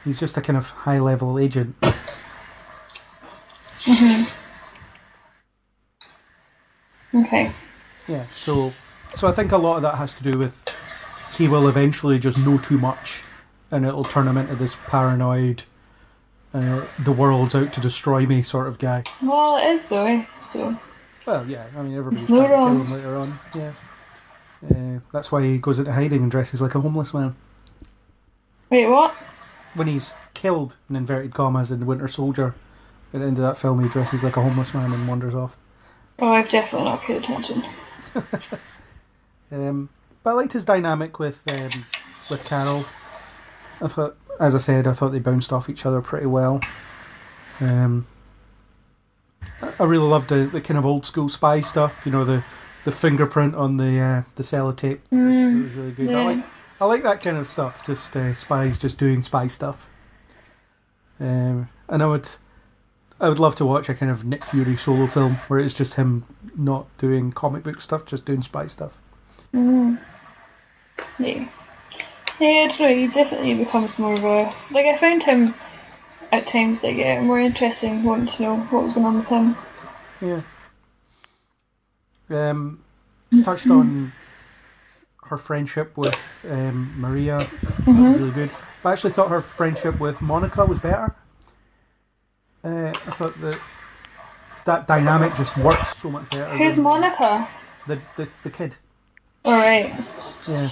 He's just a kind of high-level agent. Okay. Yeah, so I think a lot of that has to do with he will eventually just know too much, and it'll turn him into this paranoid, the world's out to destroy me sort of guy. Well, it is though, so... Well, yeah, I mean, everybody's trying to kill him later on, yeah. That's why he goes into hiding and dresses like a homeless man. Wait, what? When he's killed, in inverted commas, in The Winter Soldier, at the end of that film he dresses like a homeless man and wanders off. Oh, I've definitely not paid attention. But I liked his dynamic with Carol. I thought, as I said, they bounced off each other pretty well. I really loved the kind of old school spy stuff. You know, the fingerprint on the sellotape. It was really good. Yeah. I like that kind of stuff. Just spies just doing spy stuff. And I would love to watch a kind of Nick Fury solo film where it's just him not doing comic book stuff, just doing spy stuff. Yeah. Yeah, it's right. He definitely becomes more of a... Like, I found him at times, like, more interesting, wanting to know what was going on with him. Yeah. Touched on her friendship with Maria. That was really good. But I actually thought her friendship with Monica was better. I thought that dynamic just worked so much better. Who's Monica? The kid. Alright. Yeah.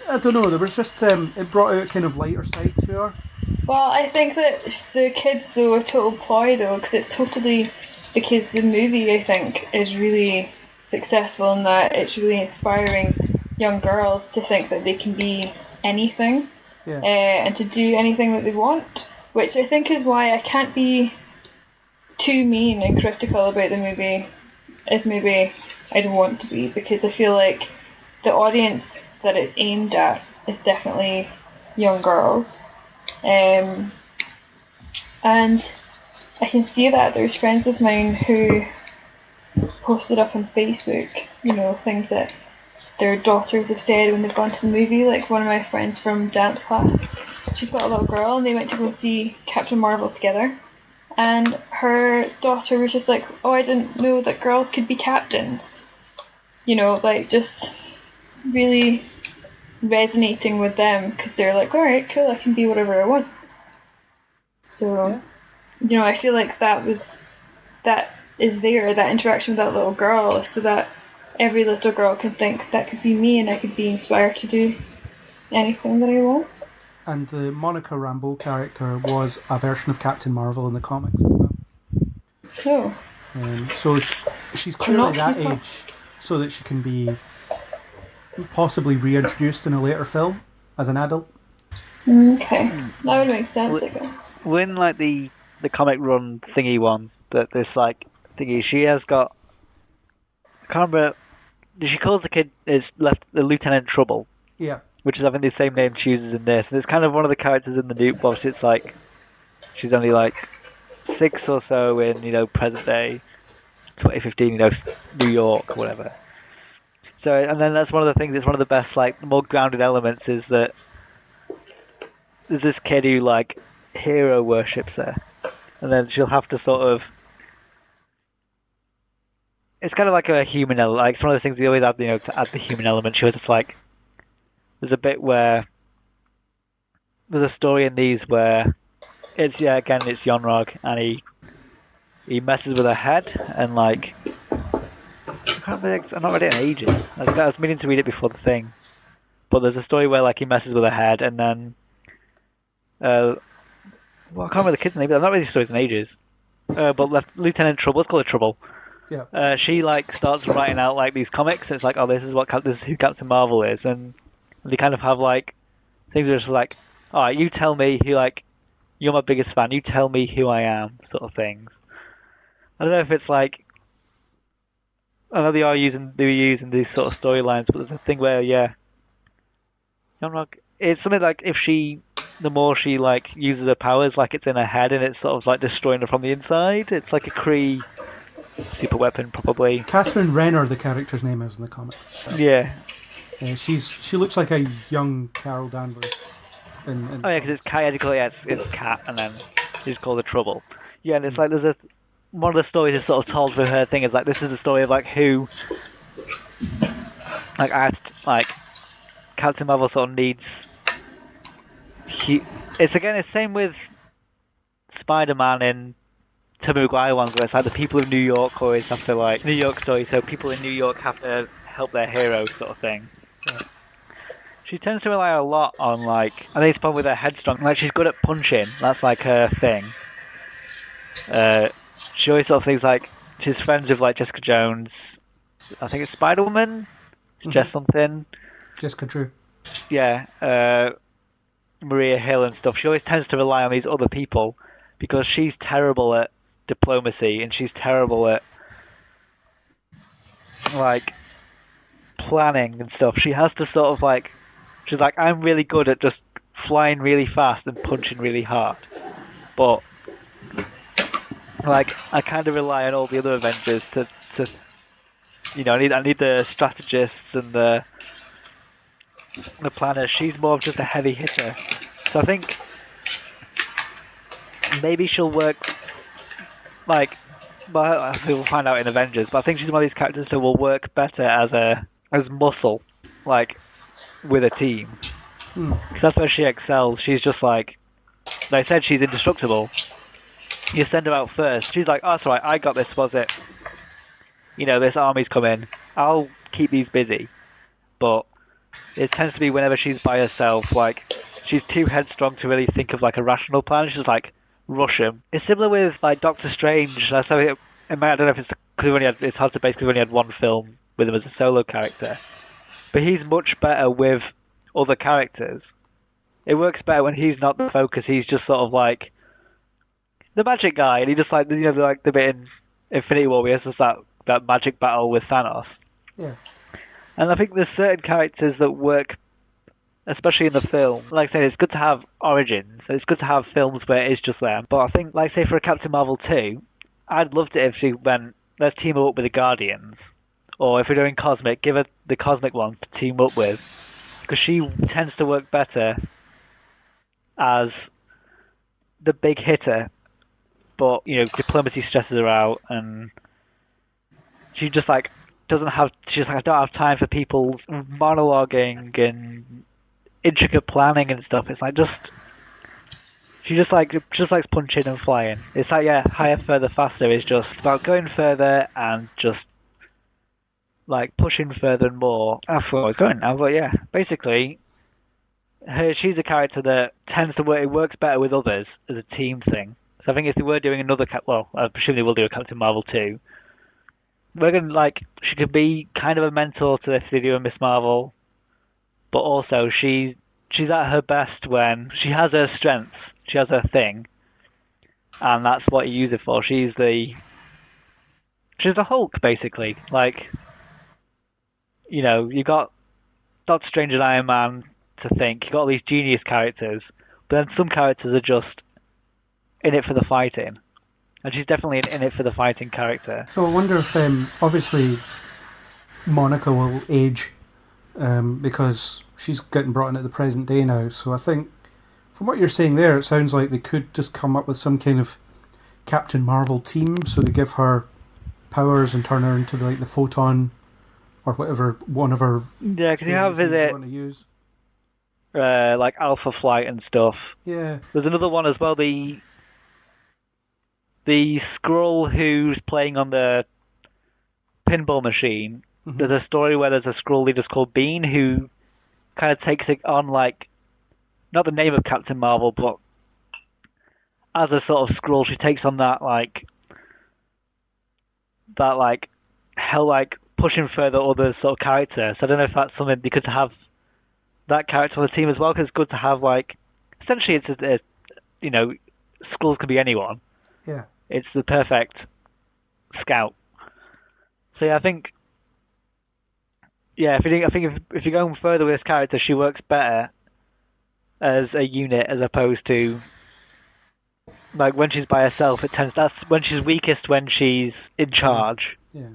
I don't know, there was just, it brought out a kind of lighter side to her. Well, I think that the kids, though, are total ploy, though, because it's totally... Because the movie, I think, is really successful in that it's really inspiring young girls to think that they can be anything, and to do anything that they want, which I think is why I can't be too mean and critical about the movie as maybe I'd want to be, because I feel like the audience that it's aimed at is definitely young girls, and I can see that there's friends of mine who posted up on Facebook, you know, things that their daughters have said when they've gone to the movie. Like one of my friends from dance class, she's got a little girl and they went to go see Captain Marvel together, and her daughter was just like, oh, I didn't know that girls could be captains, you know, like just really resonating with them, because they're like, alright, cool, I can be whatever I want. So you know, I feel like that is there, that interaction with that little girl, so that every little girl can think that could be me and I could be inspired to do anything that I want. And the Monica Rambeau character was a version of Captain Marvel in the comics as well. Oh. So she's clearly that age so that she can be possibly reintroduced in a later film as an adult. Okay. That would make sense, I guess. When, like, the comic run thingy one, that this, like, thingy, she has got... I can't remember... She calls the kid is left the Lieutenant Trouble. Yeah. Which is, I think, the same name she uses in this. And it's kind of one of the characters in the Nuke Boss. It's like... She's only, like, 6 or so in, you know, present day... 2015, you know, New York or whatever. So, and then that's one of the things. It's one of the best, like, the more grounded elements is that there's this kid who like hero worships her, and then she'll have to sort of. It's kind of like a human element. Like, it's one of the things we always add, to add the human element. She was just like, there's a bit where there's a story in these where it's Yonrog, and he messes with her head, and like I've not read it in ages. I was meaning to read it before the thing, but there's a story where like he messes with her head, and then I can't remember the kid's name. I've not read these stories in ages. But Lieutenant Trouble, let's call her Trouble. Yeah. She like starts writing out like these comics. And it's like, oh, this is who Captain Marvel is, and they kind of have like things that are just like, all right, you tell me who, like, you're my biggest fan. You tell me who I am, sort of things. I don't know if it's like, I know they were using these sort of storylines, but there's a thing where it's something like the more she like uses her powers, like it's in her head and it's sort of like destroying her from the inside. It's like a Kree super weapon, probably. Catherine Renner, the character's name is in the comics. Yeah. She looks like a young Carol Danvers. Oh yeah, because it's Cat, and then she's called the Trouble. Yeah, and it's like one of the stories is sort of told through her thing is like this is a story of like who, like Captain Marvel sort of needs. It's the same with Spider-Man in Tobey Maguire ones where it's like the people of New York always have to like New York story, so people in New York have to help their hero sort of thing. Yeah. She tends to rely a lot on like I think it's probably with her headstrong. Like she's good at punching. That's like her thing. She always sort of thinks like she's friends with like Jessica Jones. I think it's Spider-Woman. Something. Jessica Drew. Yeah. Maria Hill and stuff. She always tends to rely on these other people because she's terrible at diplomacy and she's terrible at like planning and stuff. She has to sort of like she's like, I'm really good at just flying really fast and punching really hard, but like I kind of rely on all the other Avengers to I need the strategists and the planners. She's more of just a heavy hitter, so I think maybe she'll work like. Well, we'll find out in Avengers, but I think she's one of these characters that will work better as muscle, like with a team. Because that's where she excels. She's just like they said, she's indestructible. You send her out first. She's like, oh, that's right, I got this. Was it? This army's coming. I'll keep these busy. But it tends to be whenever she's by herself, like she's too headstrong to really think of like a rational plan. She's like, rush him. It's similar with like Doctor Strange. So I don't know if it's because it's hard to base because we've only had one film with him as a solo character, but he's much better with other characters. It works better when he's not the focus. He's just sort of like the magic guy, and he just like like the bit in Infinity War where he has that magic battle with Thanos. Yeah. And I think there's certain characters that work, especially in the film. Like I said, it's good to have origins. It's good to have films where it's just them. But I think, like say for a Captain Marvel 2, I'd loved it if she went, let's team her up with the Guardians. Or if we're doing Cosmic, give her the Cosmic one to team up with. Because she tends to work better as the big hitter. But, diplomacy stresses her out, and she just like she's like, I don't have time for people monologuing and intricate planning and stuff. It's like she just likes punching and flying. It's like higher, further, faster is just about going further and just like pushing further and more. I forgot where I was going now, but yeah, basically, she's a character that tends to work. It works better with others as a team thing. So I think if they were doing another I presume they will do a Captain Marvel 2. We're gonna she could be kind of a mentor to if they do a Miss Marvel, but also she's at her best when she has her strengths, she has her thing, and that's what you use it for. She's the Hulk basically. Like, you got Doctor Strange and Iron Man to think. You got all these genius characters, but then some characters are just in it for the fighting. And she's definitely in it for the fighting character. So I wonder if, obviously, Monica will age because she's getting brought into the present day now. So I think, from what you're saying there, it sounds like they could just come up with some kind of Captain Marvel team, so they give her powers and turn her into the photon or whatever one of her. Yeah, because you have want to use. Like Alpha Flight and stuff. Yeah. There's another one as well. The Skrull who's playing on the pinball machine. Mm-hmm. There's a story where there's a Skrull leader called Bean who kind of takes it on, like, not the name of Captain Marvel, but as a sort of Skrull, she takes on that pushing further other sort of character. So I don't know if that's something they could have that character on the team as well, because it's good to have, like, essentially it's Skrulls can be anyone. Yeah. It's the perfect scout. So yeah, I think if you're going further with this character, she works better as a unit as opposed to like when she's by herself. That's when she's weakest, when she's in charge. Yeah.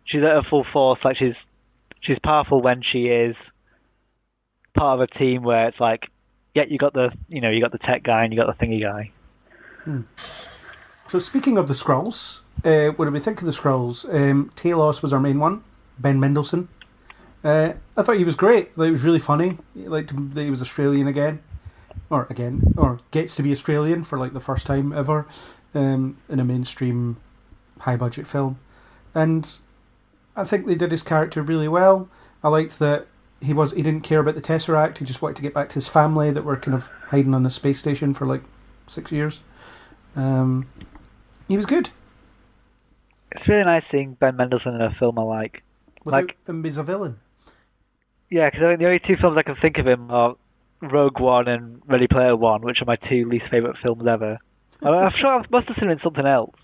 She's at her full force. Like she's powerful when she is part of a team where it's like, yeah, you got the tech guy and you got the thingy guy. So speaking of the Skrulls, what do we think of the Skrulls? Talos was our main one, Ben Mendelsohn. I thought he was great. It was really funny. I liked him that he was Australian or gets to be Australian for like the first time ever in a mainstream high budget film. And I think they did his character really well. I liked that he didn't care about the Tesseract. He just wanted to get back to his family that were kind of hiding on the space station for like 6 years. He was good. It's really nice seeing Ben Mendelsohn in a film I like. Without him as a villain. Yeah, because I think the only two films I can think of him are Rogue One and Ready Player One, which are my two least favourite films ever. I'm sure I must have seen him in something else.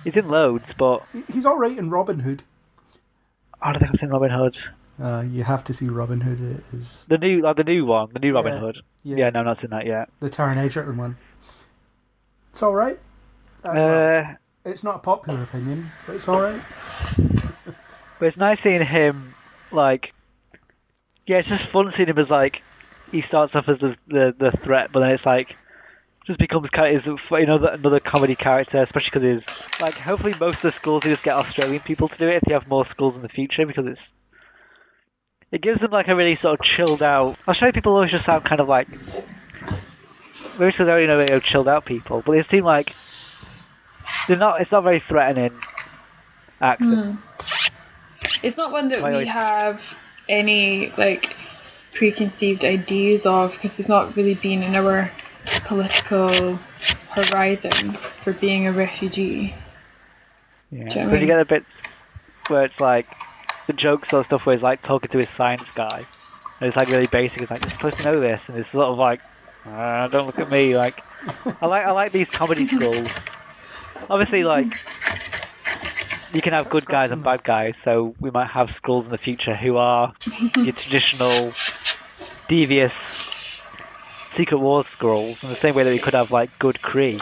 He's in loads, but... He's alright in Robin Hood. I don't think I've seen Robin Hood. You have to see Robin Hood. It is... The new one, the new Robin Hood. Yeah, no, I've not seen that yet. The Taron Egerton one. It's alright. It's not a popular opinion, but it's alright. But it's nice seeing him, like... Yeah, it's just fun seeing him as, like... He starts off as the threat, but then it's like... Just becomes kind of another comedy character, especially because he's... Like, hopefully most of the schools just get Australian people to do it if you have more schools in the future, because it gives them, like, a really sort of chilled out... Australian people always just sound kind of like... Maybe because they already know they're chilled out people, but they seem like... It's not very threatening accent. It's not one that we have any like preconceived ideas of, because it's not really been in our political horizon for being a refugee. Yeah, but you get a bit where it's like the jokes or stuff where he's like talking to his science guy, and it's like really basic. It's like, you're supposed to know this, and it's sort of like, don't look at me. Like, I like these comedy Skrulls. Obviously, like, you can have good guys and bad guys, so we might have Skrulls in the future who are your traditional, devious, Secret Wars Skrulls, in the same way that we could have, like, good Kree.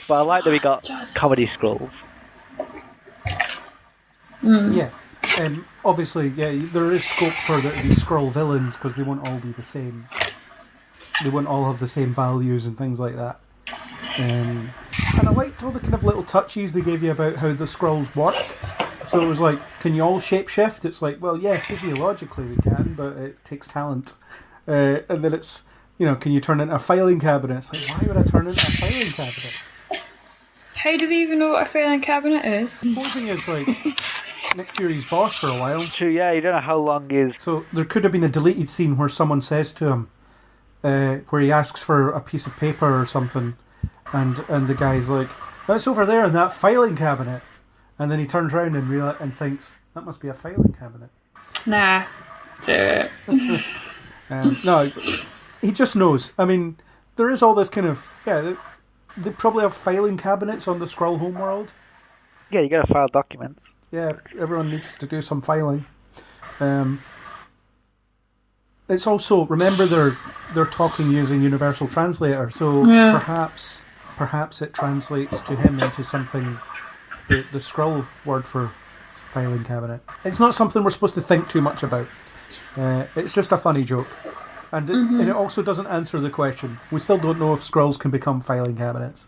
But I like that we got comedy Skrulls. Yeah. Obviously, there is scope for there to be Skrull villains, because they won't all be the same. They won't all have the same values and things like that. And I liked all the kind of little touches they gave you about how the Skrulls work. So it was like, can you all shapeshift? It's like, well, yeah, physiologically we can, but it takes talent. And then it's, can you turn into a filing cabinet? It's like, why would I turn into a filing cabinet? How do they even know what a filing cabinet is? Supposing it's like Nick Fury's boss for a while. True, yeah, you don't know how long is... So there could have been a deleted scene where someone says to him, where he asks for a piece of paper or something, and the guy's like, that's over there in that filing cabinet. And then he turns around and thinks, that must be a filing cabinet. Nah. Do it. No, he just knows. I mean, there is all this kind of... Yeah, they probably have filing cabinets on the Skrull homeworld. Yeah, you gotta file documents. Yeah, everyone needs to do some filing. It's also... Remember, they're talking using Universal Translator, so perhaps perhaps it translates to him into something, the Skrull word for filing cabinet. It's not something we're supposed to think too much about. It's just a funny joke. And it also doesn't answer the question. We still don't know if Skrulls can become filing cabinets.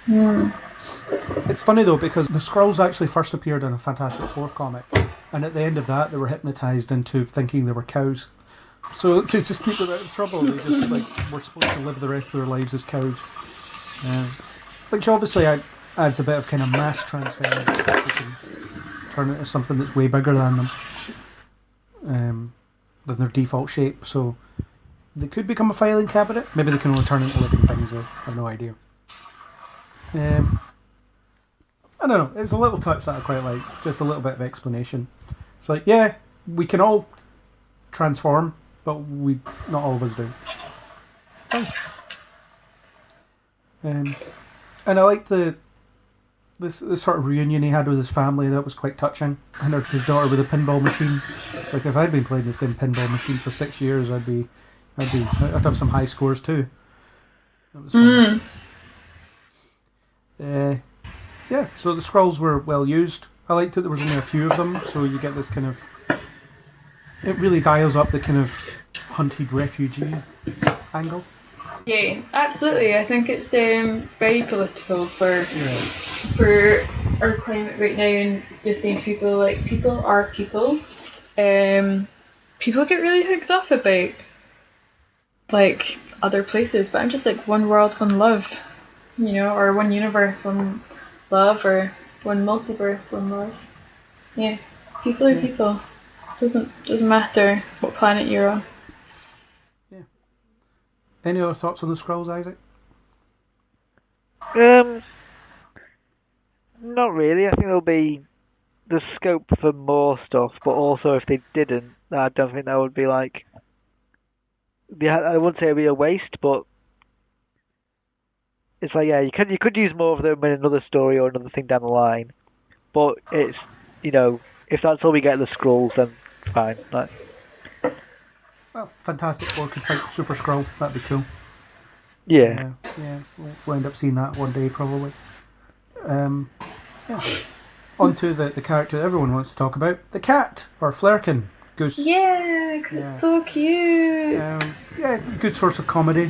It's funny though, because the Skrulls actually first appeared in a Fantastic Four comic, and at the end of that they were hypnotised into thinking they were cows. So to just keep them out of trouble, they just were supposed to live the rest of their lives as cows. Which obviously adds a bit of kind of mass transference. They can turn it into something that's way bigger than them, than their default shape. So they could become a filing cabinet. Maybe they can only turn into living things. I have no idea. I don't know. It's a little touch that I quite like. Just a little bit of explanation. It's like, yeah, we can all transform, but not all of us do. Fine. And I like the sort of reunion he had with his family. That was quite touching. And his daughter with a pinball machine. It's like, if I'd been playing the same pinball machine for 6 years, I'd have some high scores too. That was fun. Yeah, so the Skrulls were well used. I liked that there was only a few of them, so you get this kind of... It really dials up the kind of hunted refugee angle. Yeah, absolutely. I think it's very political for our climate right now, and just saying to people, like, people are people. People get really hooked up about, like, other places, but I'm just like, one world, one love, you know, or one universe, one love, or one multiverse, one love. Yeah, people are people. Doesn't matter what planet you're on. Yeah. Any other thoughts on the Skrulls, Isaac? Not really. I think there'll be the scope for more stuff, but also if they didn't, I don't think that would be like... I wouldn't say it'd be a waste, but it's like, yeah, you could use more of them in another story or another thing down the line, but it's, you know, if that's all we get in the Skrulls, then fine. Like, well, Fantastic Four could fight Super Skrull. That'd be cool. Yeah. Yeah, we'll end up seeing that one day probably. Yeah. On to the character everyone wants to talk about, the cat, or Flerken, Goose. Yeah, 'cause it's so cute. Yeah, good source of comedy.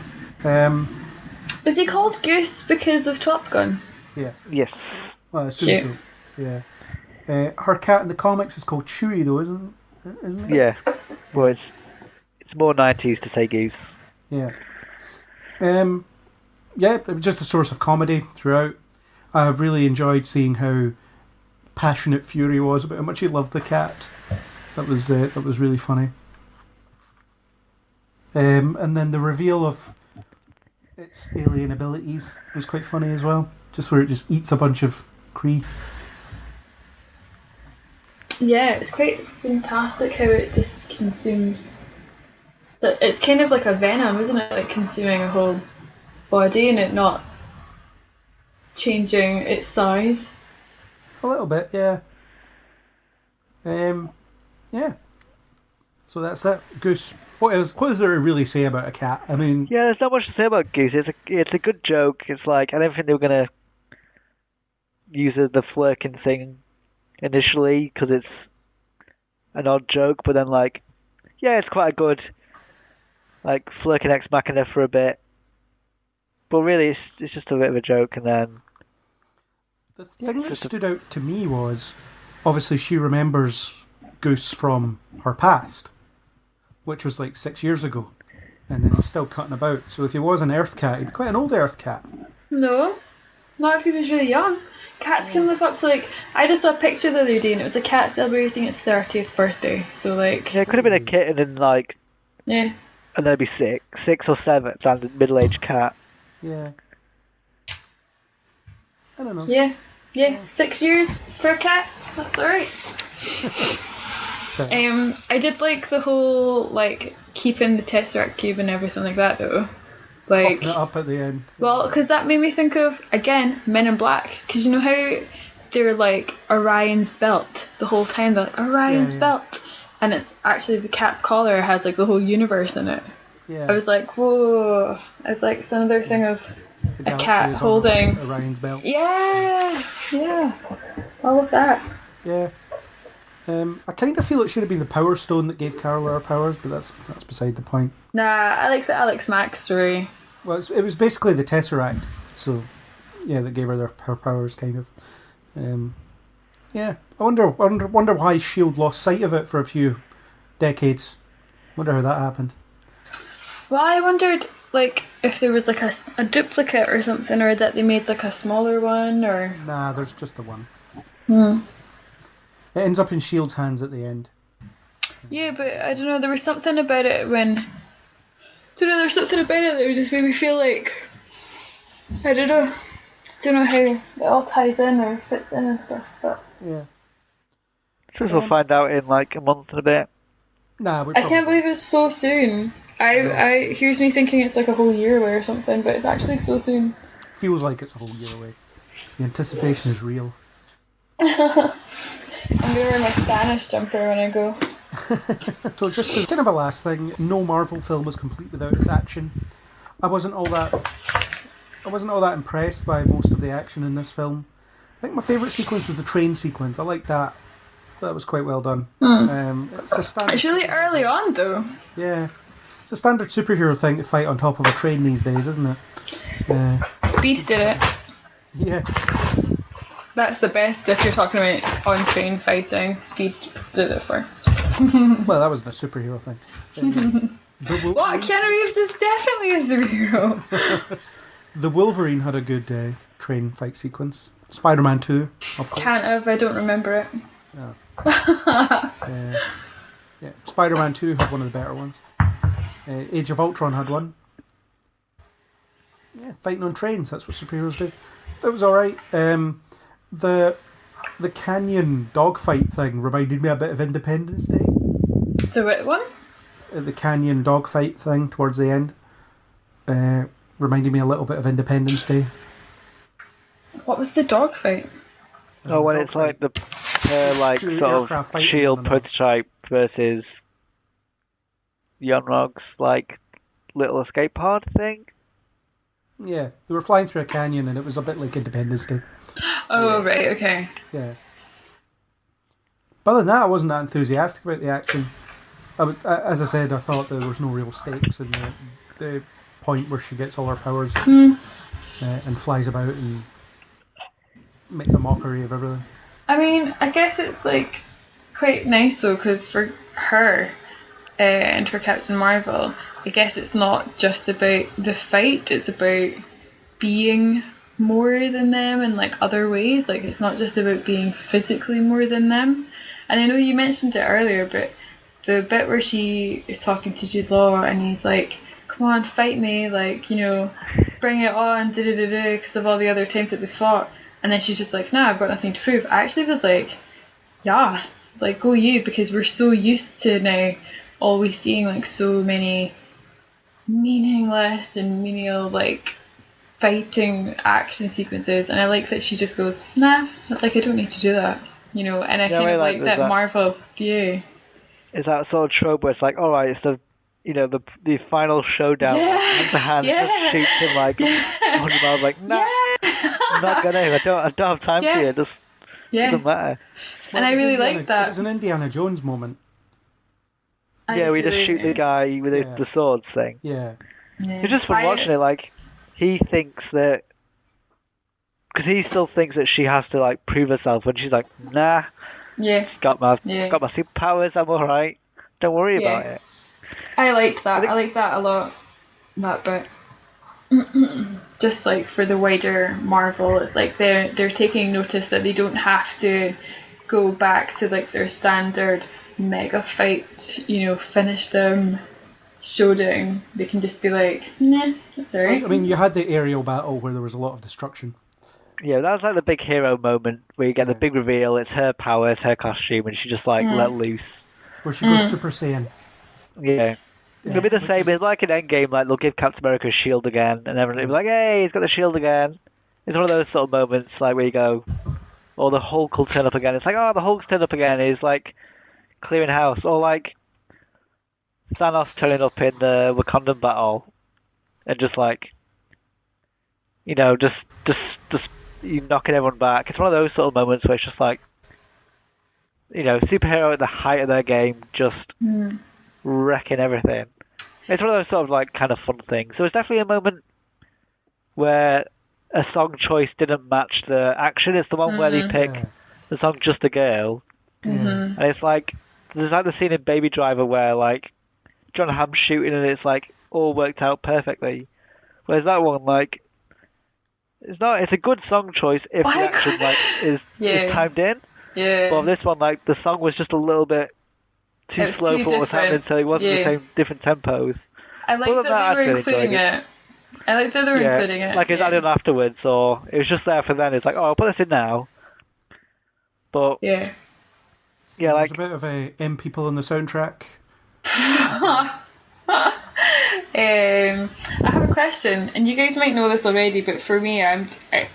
Is he called Goose because of Top Gun? Yeah. Yes. Well, I assume so. Yeah. Her cat in the comics is called Chewie, though, isn't it? Yeah. Well, it's more 90s to say Goose. Yeah. Yeah, it was just a source of comedy throughout. I've really enjoyed seeing how passionate Fury was about how much he loved the cat. That was really funny. And then the reveal of its alien abilities was quite funny as well. Just where it just eats a bunch of Kree. Yeah, it's quite fantastic how it just consumes. It's kind of like a venom, isn't it? Like consuming a whole body and it not changing its size. A little bit, yeah. Yeah. So that's that. Goose. What is there to really say about a cat? I mean, yeah, there's not much to say about Goose. It's a good joke. It's like, I don't think they were gonna use the Flerken thing initially because it's an odd joke, but then like, yeah, it's quite a good like Flerken ex machina for a bit. But really, it's just a bit of a joke, and then the thing that stood out to me was obviously she remembers Goose from her past, which was like 6 years ago, and then he's still cutting about. So if he was an Earth cat, he'd be quite an old Earth cat. No, not if he was really young. Cats can live up to like, I just saw a picture the other day and it was a cat celebrating its 30th birthday. So like, yeah, it could have been a kitten and like, yeah, and they'd be six or seven, and a middle-aged cat. Yeah. I don't know. Yeah. 6 years for a cat. That's alright. I did like the whole like keeping the Tesseract cube and everything like that though. Like puffing it up at the end. Well, because that made me think of again Men in Black. Because you know how they're like Orion's belt the whole time. They're like Orion's belt, and it's actually the cat's collar has like the whole universe in it. Yeah. I was like, whoa! I was like, it's another thing of The a galaxy cat is on holding Orion's belt. Yeah, all of that. Yeah. I kind of feel it should have been the Power Stone that gave Carol her powers, but that's beside the point. Nah, I like the Alex Mack story. Well, it was basically the Tesseract, so yeah, that gave her her powers, kind of. Yeah, I wonder why Shield lost sight of it for a few decades. Wonder how that happened. Well, I wondered, like, if there was like a duplicate or something, or that they made like a smaller one, or. Nah, there's just the one. Hmm. It ends up in Shield's hands at the end. Yeah, but I don't know. There was something about it there's something about it that would just made me feel like I don't know how it all ties in or fits in and stuff. But yeah, we'll find out in like a month and a bit. Nah, I can't believe it's so soon. Here's me thinking it's like a whole year away or something, but it's actually so soon. Feels like it's a whole year away. The anticipation is real. I'm gonna wear my Spanish jumper when I go. So just as kind of a last thing, no Marvel film was complete without its action. I wasn't all that impressed by most of the action in this film. I think my favourite sequence was the train sequence. I liked that. That was quite well done. It's really early on though. Yeah. It's a standard superhero thing to fight on top of a train these days, isn't it? Speed did it. Yeah. That's the best if you're talking about on-train fighting. Speed did it first. Well, that wasn't a superhero thing. What? Keanu Reeves is definitely a superhero. The Wolverine had a good train fight sequence. Spider-Man 2, of course. Can't have, I don't remember it. Yeah. Yeah. Spider-Man 2 had one of the better ones. Age of Ultron had one. Yeah, fighting on trains, that's what superheroes do. That was alright. The canyon dogfight thing reminded me a bit of Independence Day. The what one? The canyon dogfight thing towards the end reminded me a little bit of Independence Day. What was the dogfight? Oh, when it's like the sort of Shield prototype versus Yonrog's like little escape pod thing. Yeah, they were flying through a canyon and it was a bit like Independence Day. Oh, yeah. Right, okay. Yeah. But other than that, I wasn't that enthusiastic about the action. As I said, I thought there was no real stakes in the point where she gets all her powers and flies about and makes a mockery of everything. I mean, I guess it's like quite nice though, because for her and for Captain Marvel, I guess it's not just about the fight, it's about being more than them in like other ways. Like it's not just about being physically more than them. And I know you mentioned it earlier, but the bit where she is talking to Jude Law and he's like, come on, fight me, like, you know, bring it on, because of all the other times that we fought. And then she's just like, nah, I've got nothing to prove. I actually was like, yes, like go you, because we're so used to now always seeing like so many meaningless and menial like fighting action sequences, and I like that she just goes, nah, like I don't need to do that, you know. And I kind of like that Marvel view. Is that sort of trope where it's like, all right, it's the the final showdown, hand to hand, just shoots him like 100 miles, like nah, I'm not gonna, I don't have time for you, just doesn't matter. And I really like that. It was an Indiana Jones moment. Yeah, we just shoot the guy with the swords thing. Yeah. It's just from watching it, like, he thinks that, because he still thinks that she has to like prove herself, and she's like, nah, got my superpowers, I'm alright, don't worry about it. I like that. I like that a lot. That bit. Just like for the wider Marvel, it's like they're taking notice that they don't have to go back to like their standard mega fight, you know, finish them showdown. They can just be like, nah, that's alright. I mean, you had the aerial battle where there was a lot of destruction. Yeah, that was like the big hero moment where you get the big reveal. It's her power, it's her costume, and she just like let loose. Where she goes Super Saiyan. Yeah. It'll be the same. It's like an Endgame, like they'll give Captain America a shield again, and everyone will be like, hey, he's got the shield again. It's one of those sort of moments, like where you go, or the Hulk will turn up again. It's like, oh, the Hulk's turned up again. He's like clearing house, or like Thanos turning up in the Wakandan battle, and just like just you knocking everyone back. It's one of those sort of moments where it's just like, superhero at the height of their game, just wrecking everything. It's one of those sort of like kind of fun things. So it's definitely a moment where a song choice didn't match the action. It's the one where they pick the song "Just a Girl," and it's like there's like the scene in Baby Driver where like John Hamm's shooting and it's like all worked out perfectly. Whereas that one, like, it's not. It's a good song choice if the action like is timed in. Yeah. But this one, like, the song was just a little bit too slow for what was happening, so it wasn't the same different tempos. I like that they were including it. I like that they were including it. Like it's added afterwards, or it was just there for then. It's like, oh, I'll put this in now. But yeah, There's like a bit of a M people on the soundtrack. I have a question, and you guys might know this already, but for me,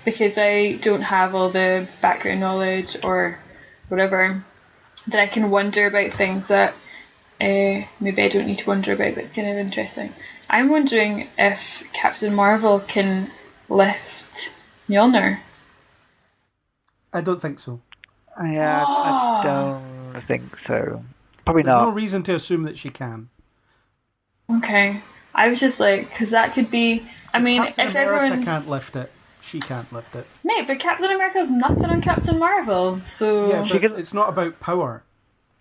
because I don't have all the background knowledge or whatever, that I can wonder about things that maybe I don't need to wonder about, but it's kind of interesting. I'm wondering if Captain Marvel can lift Mjolnir. I don't think so. Yeah, I don't think so. Probably There's not. no reason to assume that she can. Okay. I was just like, because that could be... Captain if America everyone... can't lift it, she can't lift it. Mate, but Captain America's nothing on Captain Marvel, so... Yeah, but it's not about power.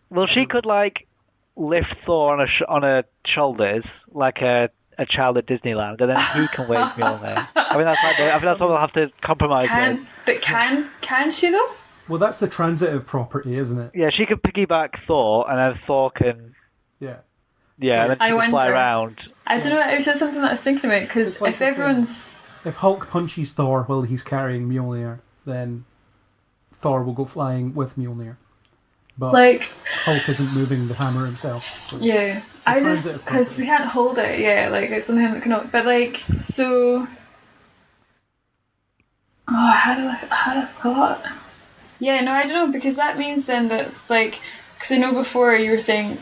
Well, she could, like, lift Thor on her shoulders, like a child at Disneyland, and then he can wave Mjolnir. That's what we'll have to compromise with. But can she, though? Well, that's the transitive property, isn't it? Yeah, she can piggyback Thor, and then Thor can... Yeah. Yeah, and then she can fly around. I don't know, it was just something that I was thinking about, because like if everyone's... If Hulk punches Thor while he's carrying Mjolnir, then Thor will go flying with Mjolnir. But like, Hulk isn't moving the hammer himself. So yeah, I just... Because he can't hold it, like, it's on him that cannot... But, like, so... Oh, I had a thought. Yeah, no, I don't know, because that means then that, like... Because I know before you were saying...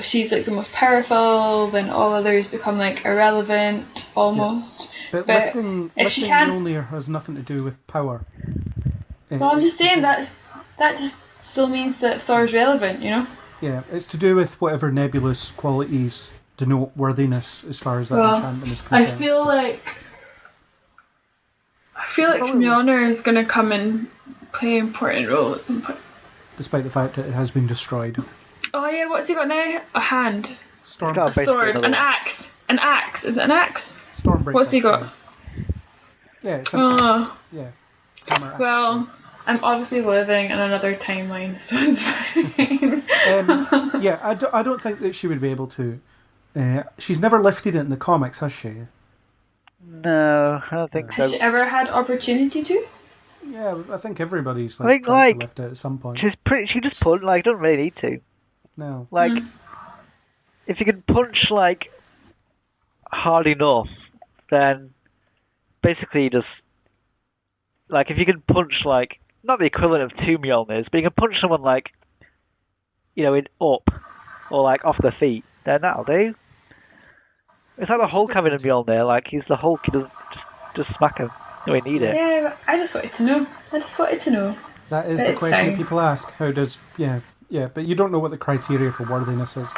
she's like the most powerful, then all others become like irrelevant almost. Yeah. But lifting Mjolnir has nothing to do with power. Well, I'm just saying that just still means that Thor's relevant, you know? Yeah, it's to do with whatever nebulous qualities denote worthiness as far as that enchantment is concerned. I feel like Mjolnir is going to come and play an important role at some point. Despite the fact that it has been destroyed. Oh yeah, what's he got now? A hand. A sword. An axe. An axe. Is it an axe? Stormbreaker. What's he got? Yeah, it's an axe. Yeah. Hammer axe. Well, I'm obviously living in another timeline, so it's fine. Yeah, I don't think that she would be able to. She's never lifted it in the comics, has she? No, I don't think so. Has she ever had opportunity to? Yeah, I think everybody's trying to lift it at some point. She just punch, like, doesn't really need to. No. Like, if you can punch, like, hard enough, then basically just, like, if you can punch, like, not the equivalent of 2 Mjolnirs, but you can punch someone, like, in up, or, like, off their feet, then that'll do. It's like the Hulk having a Mjolnir, like, he's the Hulk, he doesn't just smack him. No, we need it. Yeah, I just wanted to know. That is the question that people ask. How does... Yeah, but you don't know what the criteria for worthiness is.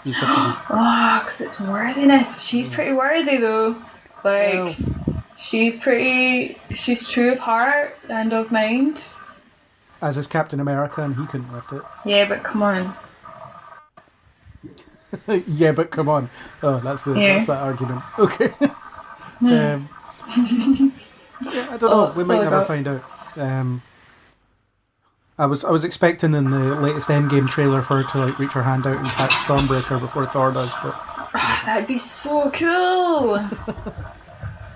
You just have to because it's worthiness. She's pretty worthy, though. Like, she's true of heart and of mind. As is Captain America, and he couldn't lift it. Yeah, but come on. Yeah, but come on. Oh, that's that argument. Okay. Yeah, I don't know. We might never find out. I was expecting in the latest Endgame trailer for her to like reach her hand out and catch Stormbreaker before Thor does, but that'd be so cool.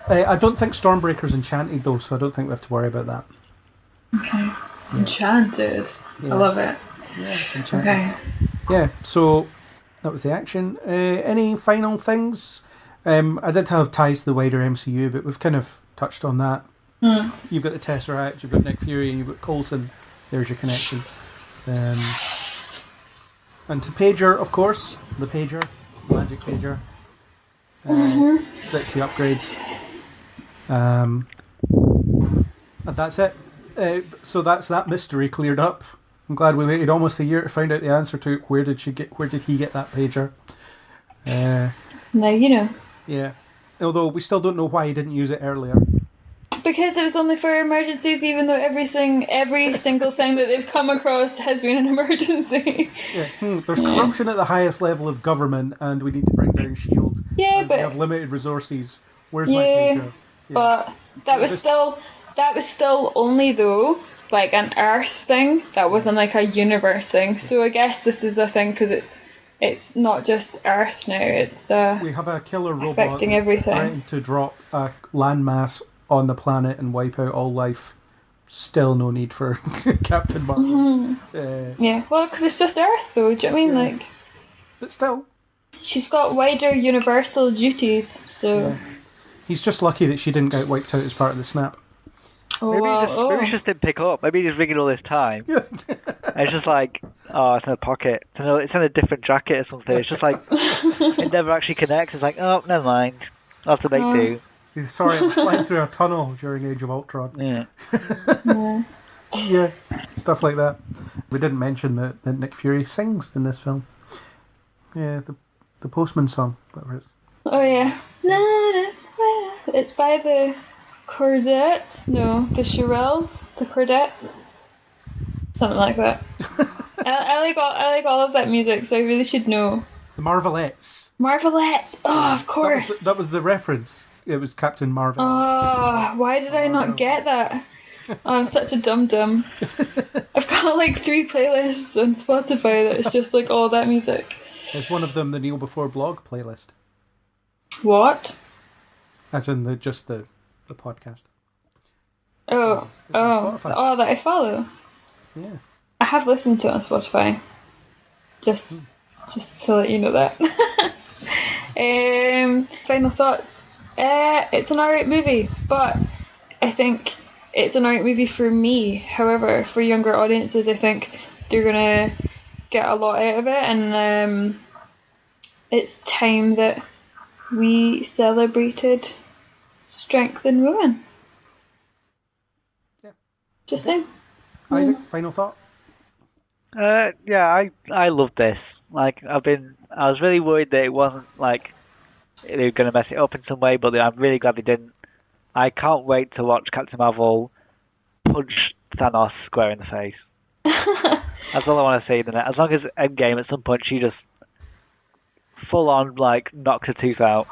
I don't think Stormbreaker's enchanted though, so I don't think we have to worry about that. Okay, yeah. Enchanted. Yeah. I love it. Yeah, it's enchanted. Okay. Yeah, so that was the action. Any final things? I did have ties to the wider MCU, but we've kind of touched on that. You've got the Tesseract, you've got Nick Fury, you've got Coulson. There's your connection. And to Pager, of course, the Pager, the magic Pager, that she upgrades. And that's it. So that's that mystery cleared up. I'm glad we waited almost a year to find out the answer to where did he get that pager. Now you know. Yeah. Although we still don't know why he didn't use it earlier. Because it was only for emergencies, even though every single thing that they've come across has been an emergency. Yeah. There's corruption at the highest level of government, and we need to bring down S.H.I.E.L.D. Yeah, and but we have limited resources. Where's my pager? Yeah. But that was still only though like an Earth thing. That wasn't like a universe thing. So I guess this is a thing because it's not just Earth now. It's we have a killer robot affecting everything. Threatening to drop a landmass on the planet and wipe out all life. Still no need for Captain Marvel. Mm-hmm. Yeah, well, because it's just Earth though. Do you know what I mean? Like, but still, she's got wider universal duties. So he's just lucky that she didn't get wiped out as part of the snap. Maybe he just didn't pick up. Maybe he's ringing all this time. And it's just like, oh, it's in a pocket. It's in a different jacket or something. It's just like, it never actually connects. It's like, oh, never mind. I'll have to make do. Sorry, I'm flying through a tunnel during Age of Ultron. Yeah. Yeah, stuff like that. We didn't mention that Nick Fury sings in this film. Yeah, the Postman song. Whatever it is. Oh, yeah. It's by the Cordettes? No, the Shirelles? The Cordettes? Something like that. I like all of that music, so I really should know. The Marvelettes. Marvelettes! Oh, of course! That was the reference. It was Captain Marvel. Oh, why did I not get that? Oh, I'm such a dum-dum. I've got like 3 playlists on Spotify that is just like all that music. Is one of them the Kneel Before Blog playlist? What? As in the podcast. Oh, that I follow. Yeah. I have listened to it on Spotify. Just to let you know that. Final thoughts. It's an alright movie, but I think it's an alright movie for me. However, for younger audiences, I think they're gonna get a lot out of it, and it's time that we celebrated strength in women. Yeah. Just saying. Isaac, final thought? Yeah, I love this. Like, I was really worried that it wasn't like they were going to mess it up in some way, but I'm really glad they didn't. I can't wait to watch Captain Marvel punch Thanos square in the face. That's all I want to see. As long as Endgame at some point she just full on like knocks a tooth out.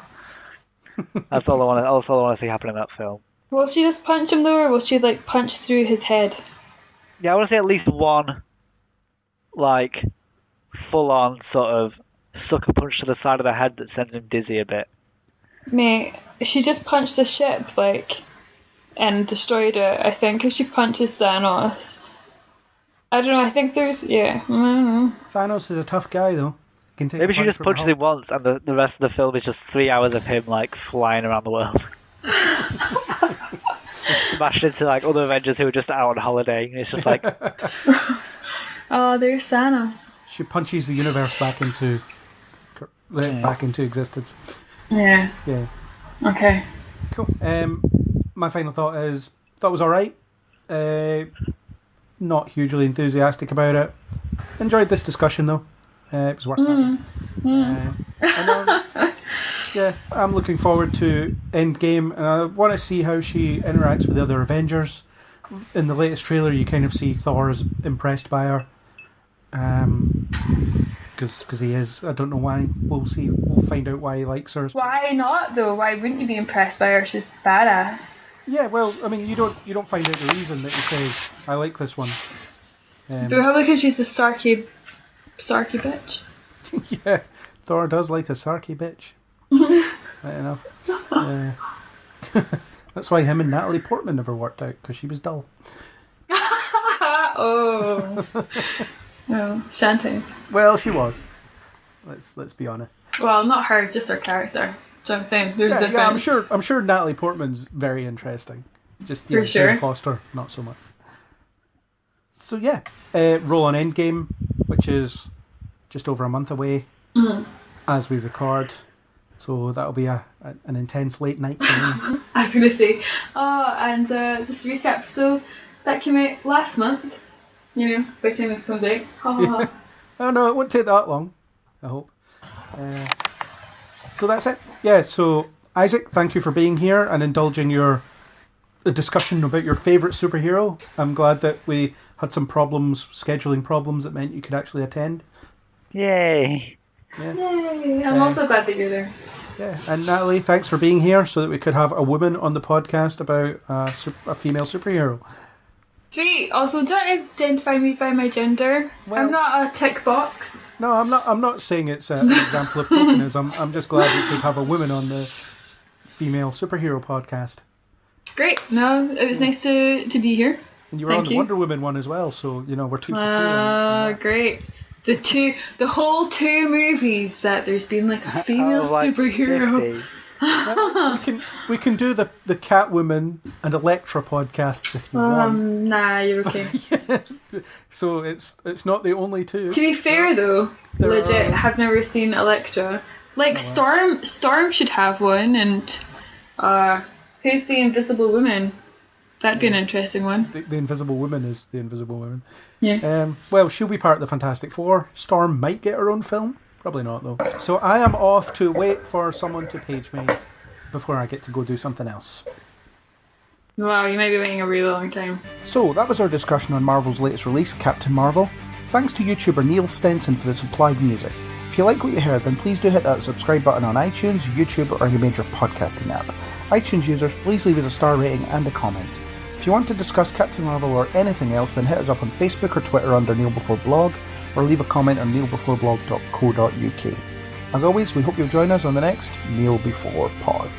That's all I want. That's all I want to see happen in that film. Will she just punch him though, or will she like punch through his head? Yeah, I want to see at least one, like, full on sort of sucker punch to the side of the head that sends him dizzy a bit. Mate, she just punched the ship, like, and destroyed it. I think if she punches Thanos, I don't know. I think there's Thanos is a tough guy though. Maybe she just punches him once, and the rest of the film is just 3 hours of him like flying around the world. Smashed into like other Avengers who are just out on holiday. It's just like, oh, there's Thanos. She punches the universe back into existence. Yeah. Yeah. Okay. Cool. My final thought is thought it was all right. Not hugely enthusiastic about it. Enjoyed this discussion though. It was worth having. Yeah, I'm looking forward to Endgame, and I want to see how she interacts with the other Avengers. In the latest trailer, you kind of see Thor is impressed by her, because he is. I don't know why. We'll see. We'll find out why he likes her. Why not though? Why wouldn't you be impressed by her? She's badass. Yeah, well, I mean, you don't find out the reason that he says I like this one. Probably because she's a sarky bitch. Yeah, Thor does like a sarky bitch. Right enough. That's why him and Natalie Portman never worked out, because she was dull. Oh, Shanties. Well, she was. Let's be honest. Well, not her, just her character. So I'm saying there's a difference. Yeah, I'm sure Natalie Portman's very interesting. Just For sure. Jane Foster, not so much. So yeah, roll on Endgame, which is just over a month away as we record. So that'll be an intense late night for me. I was going to say, and just to recap, so that came out last month, by the time this comes out. Yeah. Oh no, it won't take that long, I hope. So that's it. Yeah, so Isaac, thank you for being here and indulging your discussion about your favourite superhero. I'm glad that we had some scheduling problems that meant you could actually attend. Yay! Yeah. Yay! I'm also glad that you're there. Yeah, and Natalie, thanks for being here so that we could have a woman on the podcast about a female superhero. Sweet. Also, don't identify me by my gender. Well, I'm not a tick box. No, I'm not saying it's an example of tokenism. I'm just glad we could have a woman on the female superhero podcast. Great. No, it was nice to be here. And you were on the Wonder Woman one as well, so we're 2 for 2. Great. The whole 2 movies that there's been like a female superhero. Well, we can do the Catwoman and Elektra podcasts if you want. Nah, you're okay. Yeah. So it's not the only 2. To be fair though, legit, have never seen Elektra. Like Storm should have one, and who's the Invisible Woman? That'd be an interesting one. The Invisible Woman is the Invisible Woman. Yeah. Well, she'll be part of the Fantastic Four. Storm might get her own film. Probably not, though. So I am off to wait for someone to page me before I get to go do something else. Wow, you might be waiting a really long time. So that was our discussion on Marvel's latest release, Captain Marvel. Thanks to YouTuber Neil Stenson for the supplied music. If you like what you heard, then please do hit that subscribe button on iTunes, YouTube, or your major podcasting app. iTunes users, please leave us a star rating and a comment. If you want to discuss Captain Marvel or anything else, then hit us up on Facebook or Twitter under Neil Before Blog, or leave a comment on neilbeforeblog.co.uk. As always, we hope you'll join us on the next Neil Before Pod.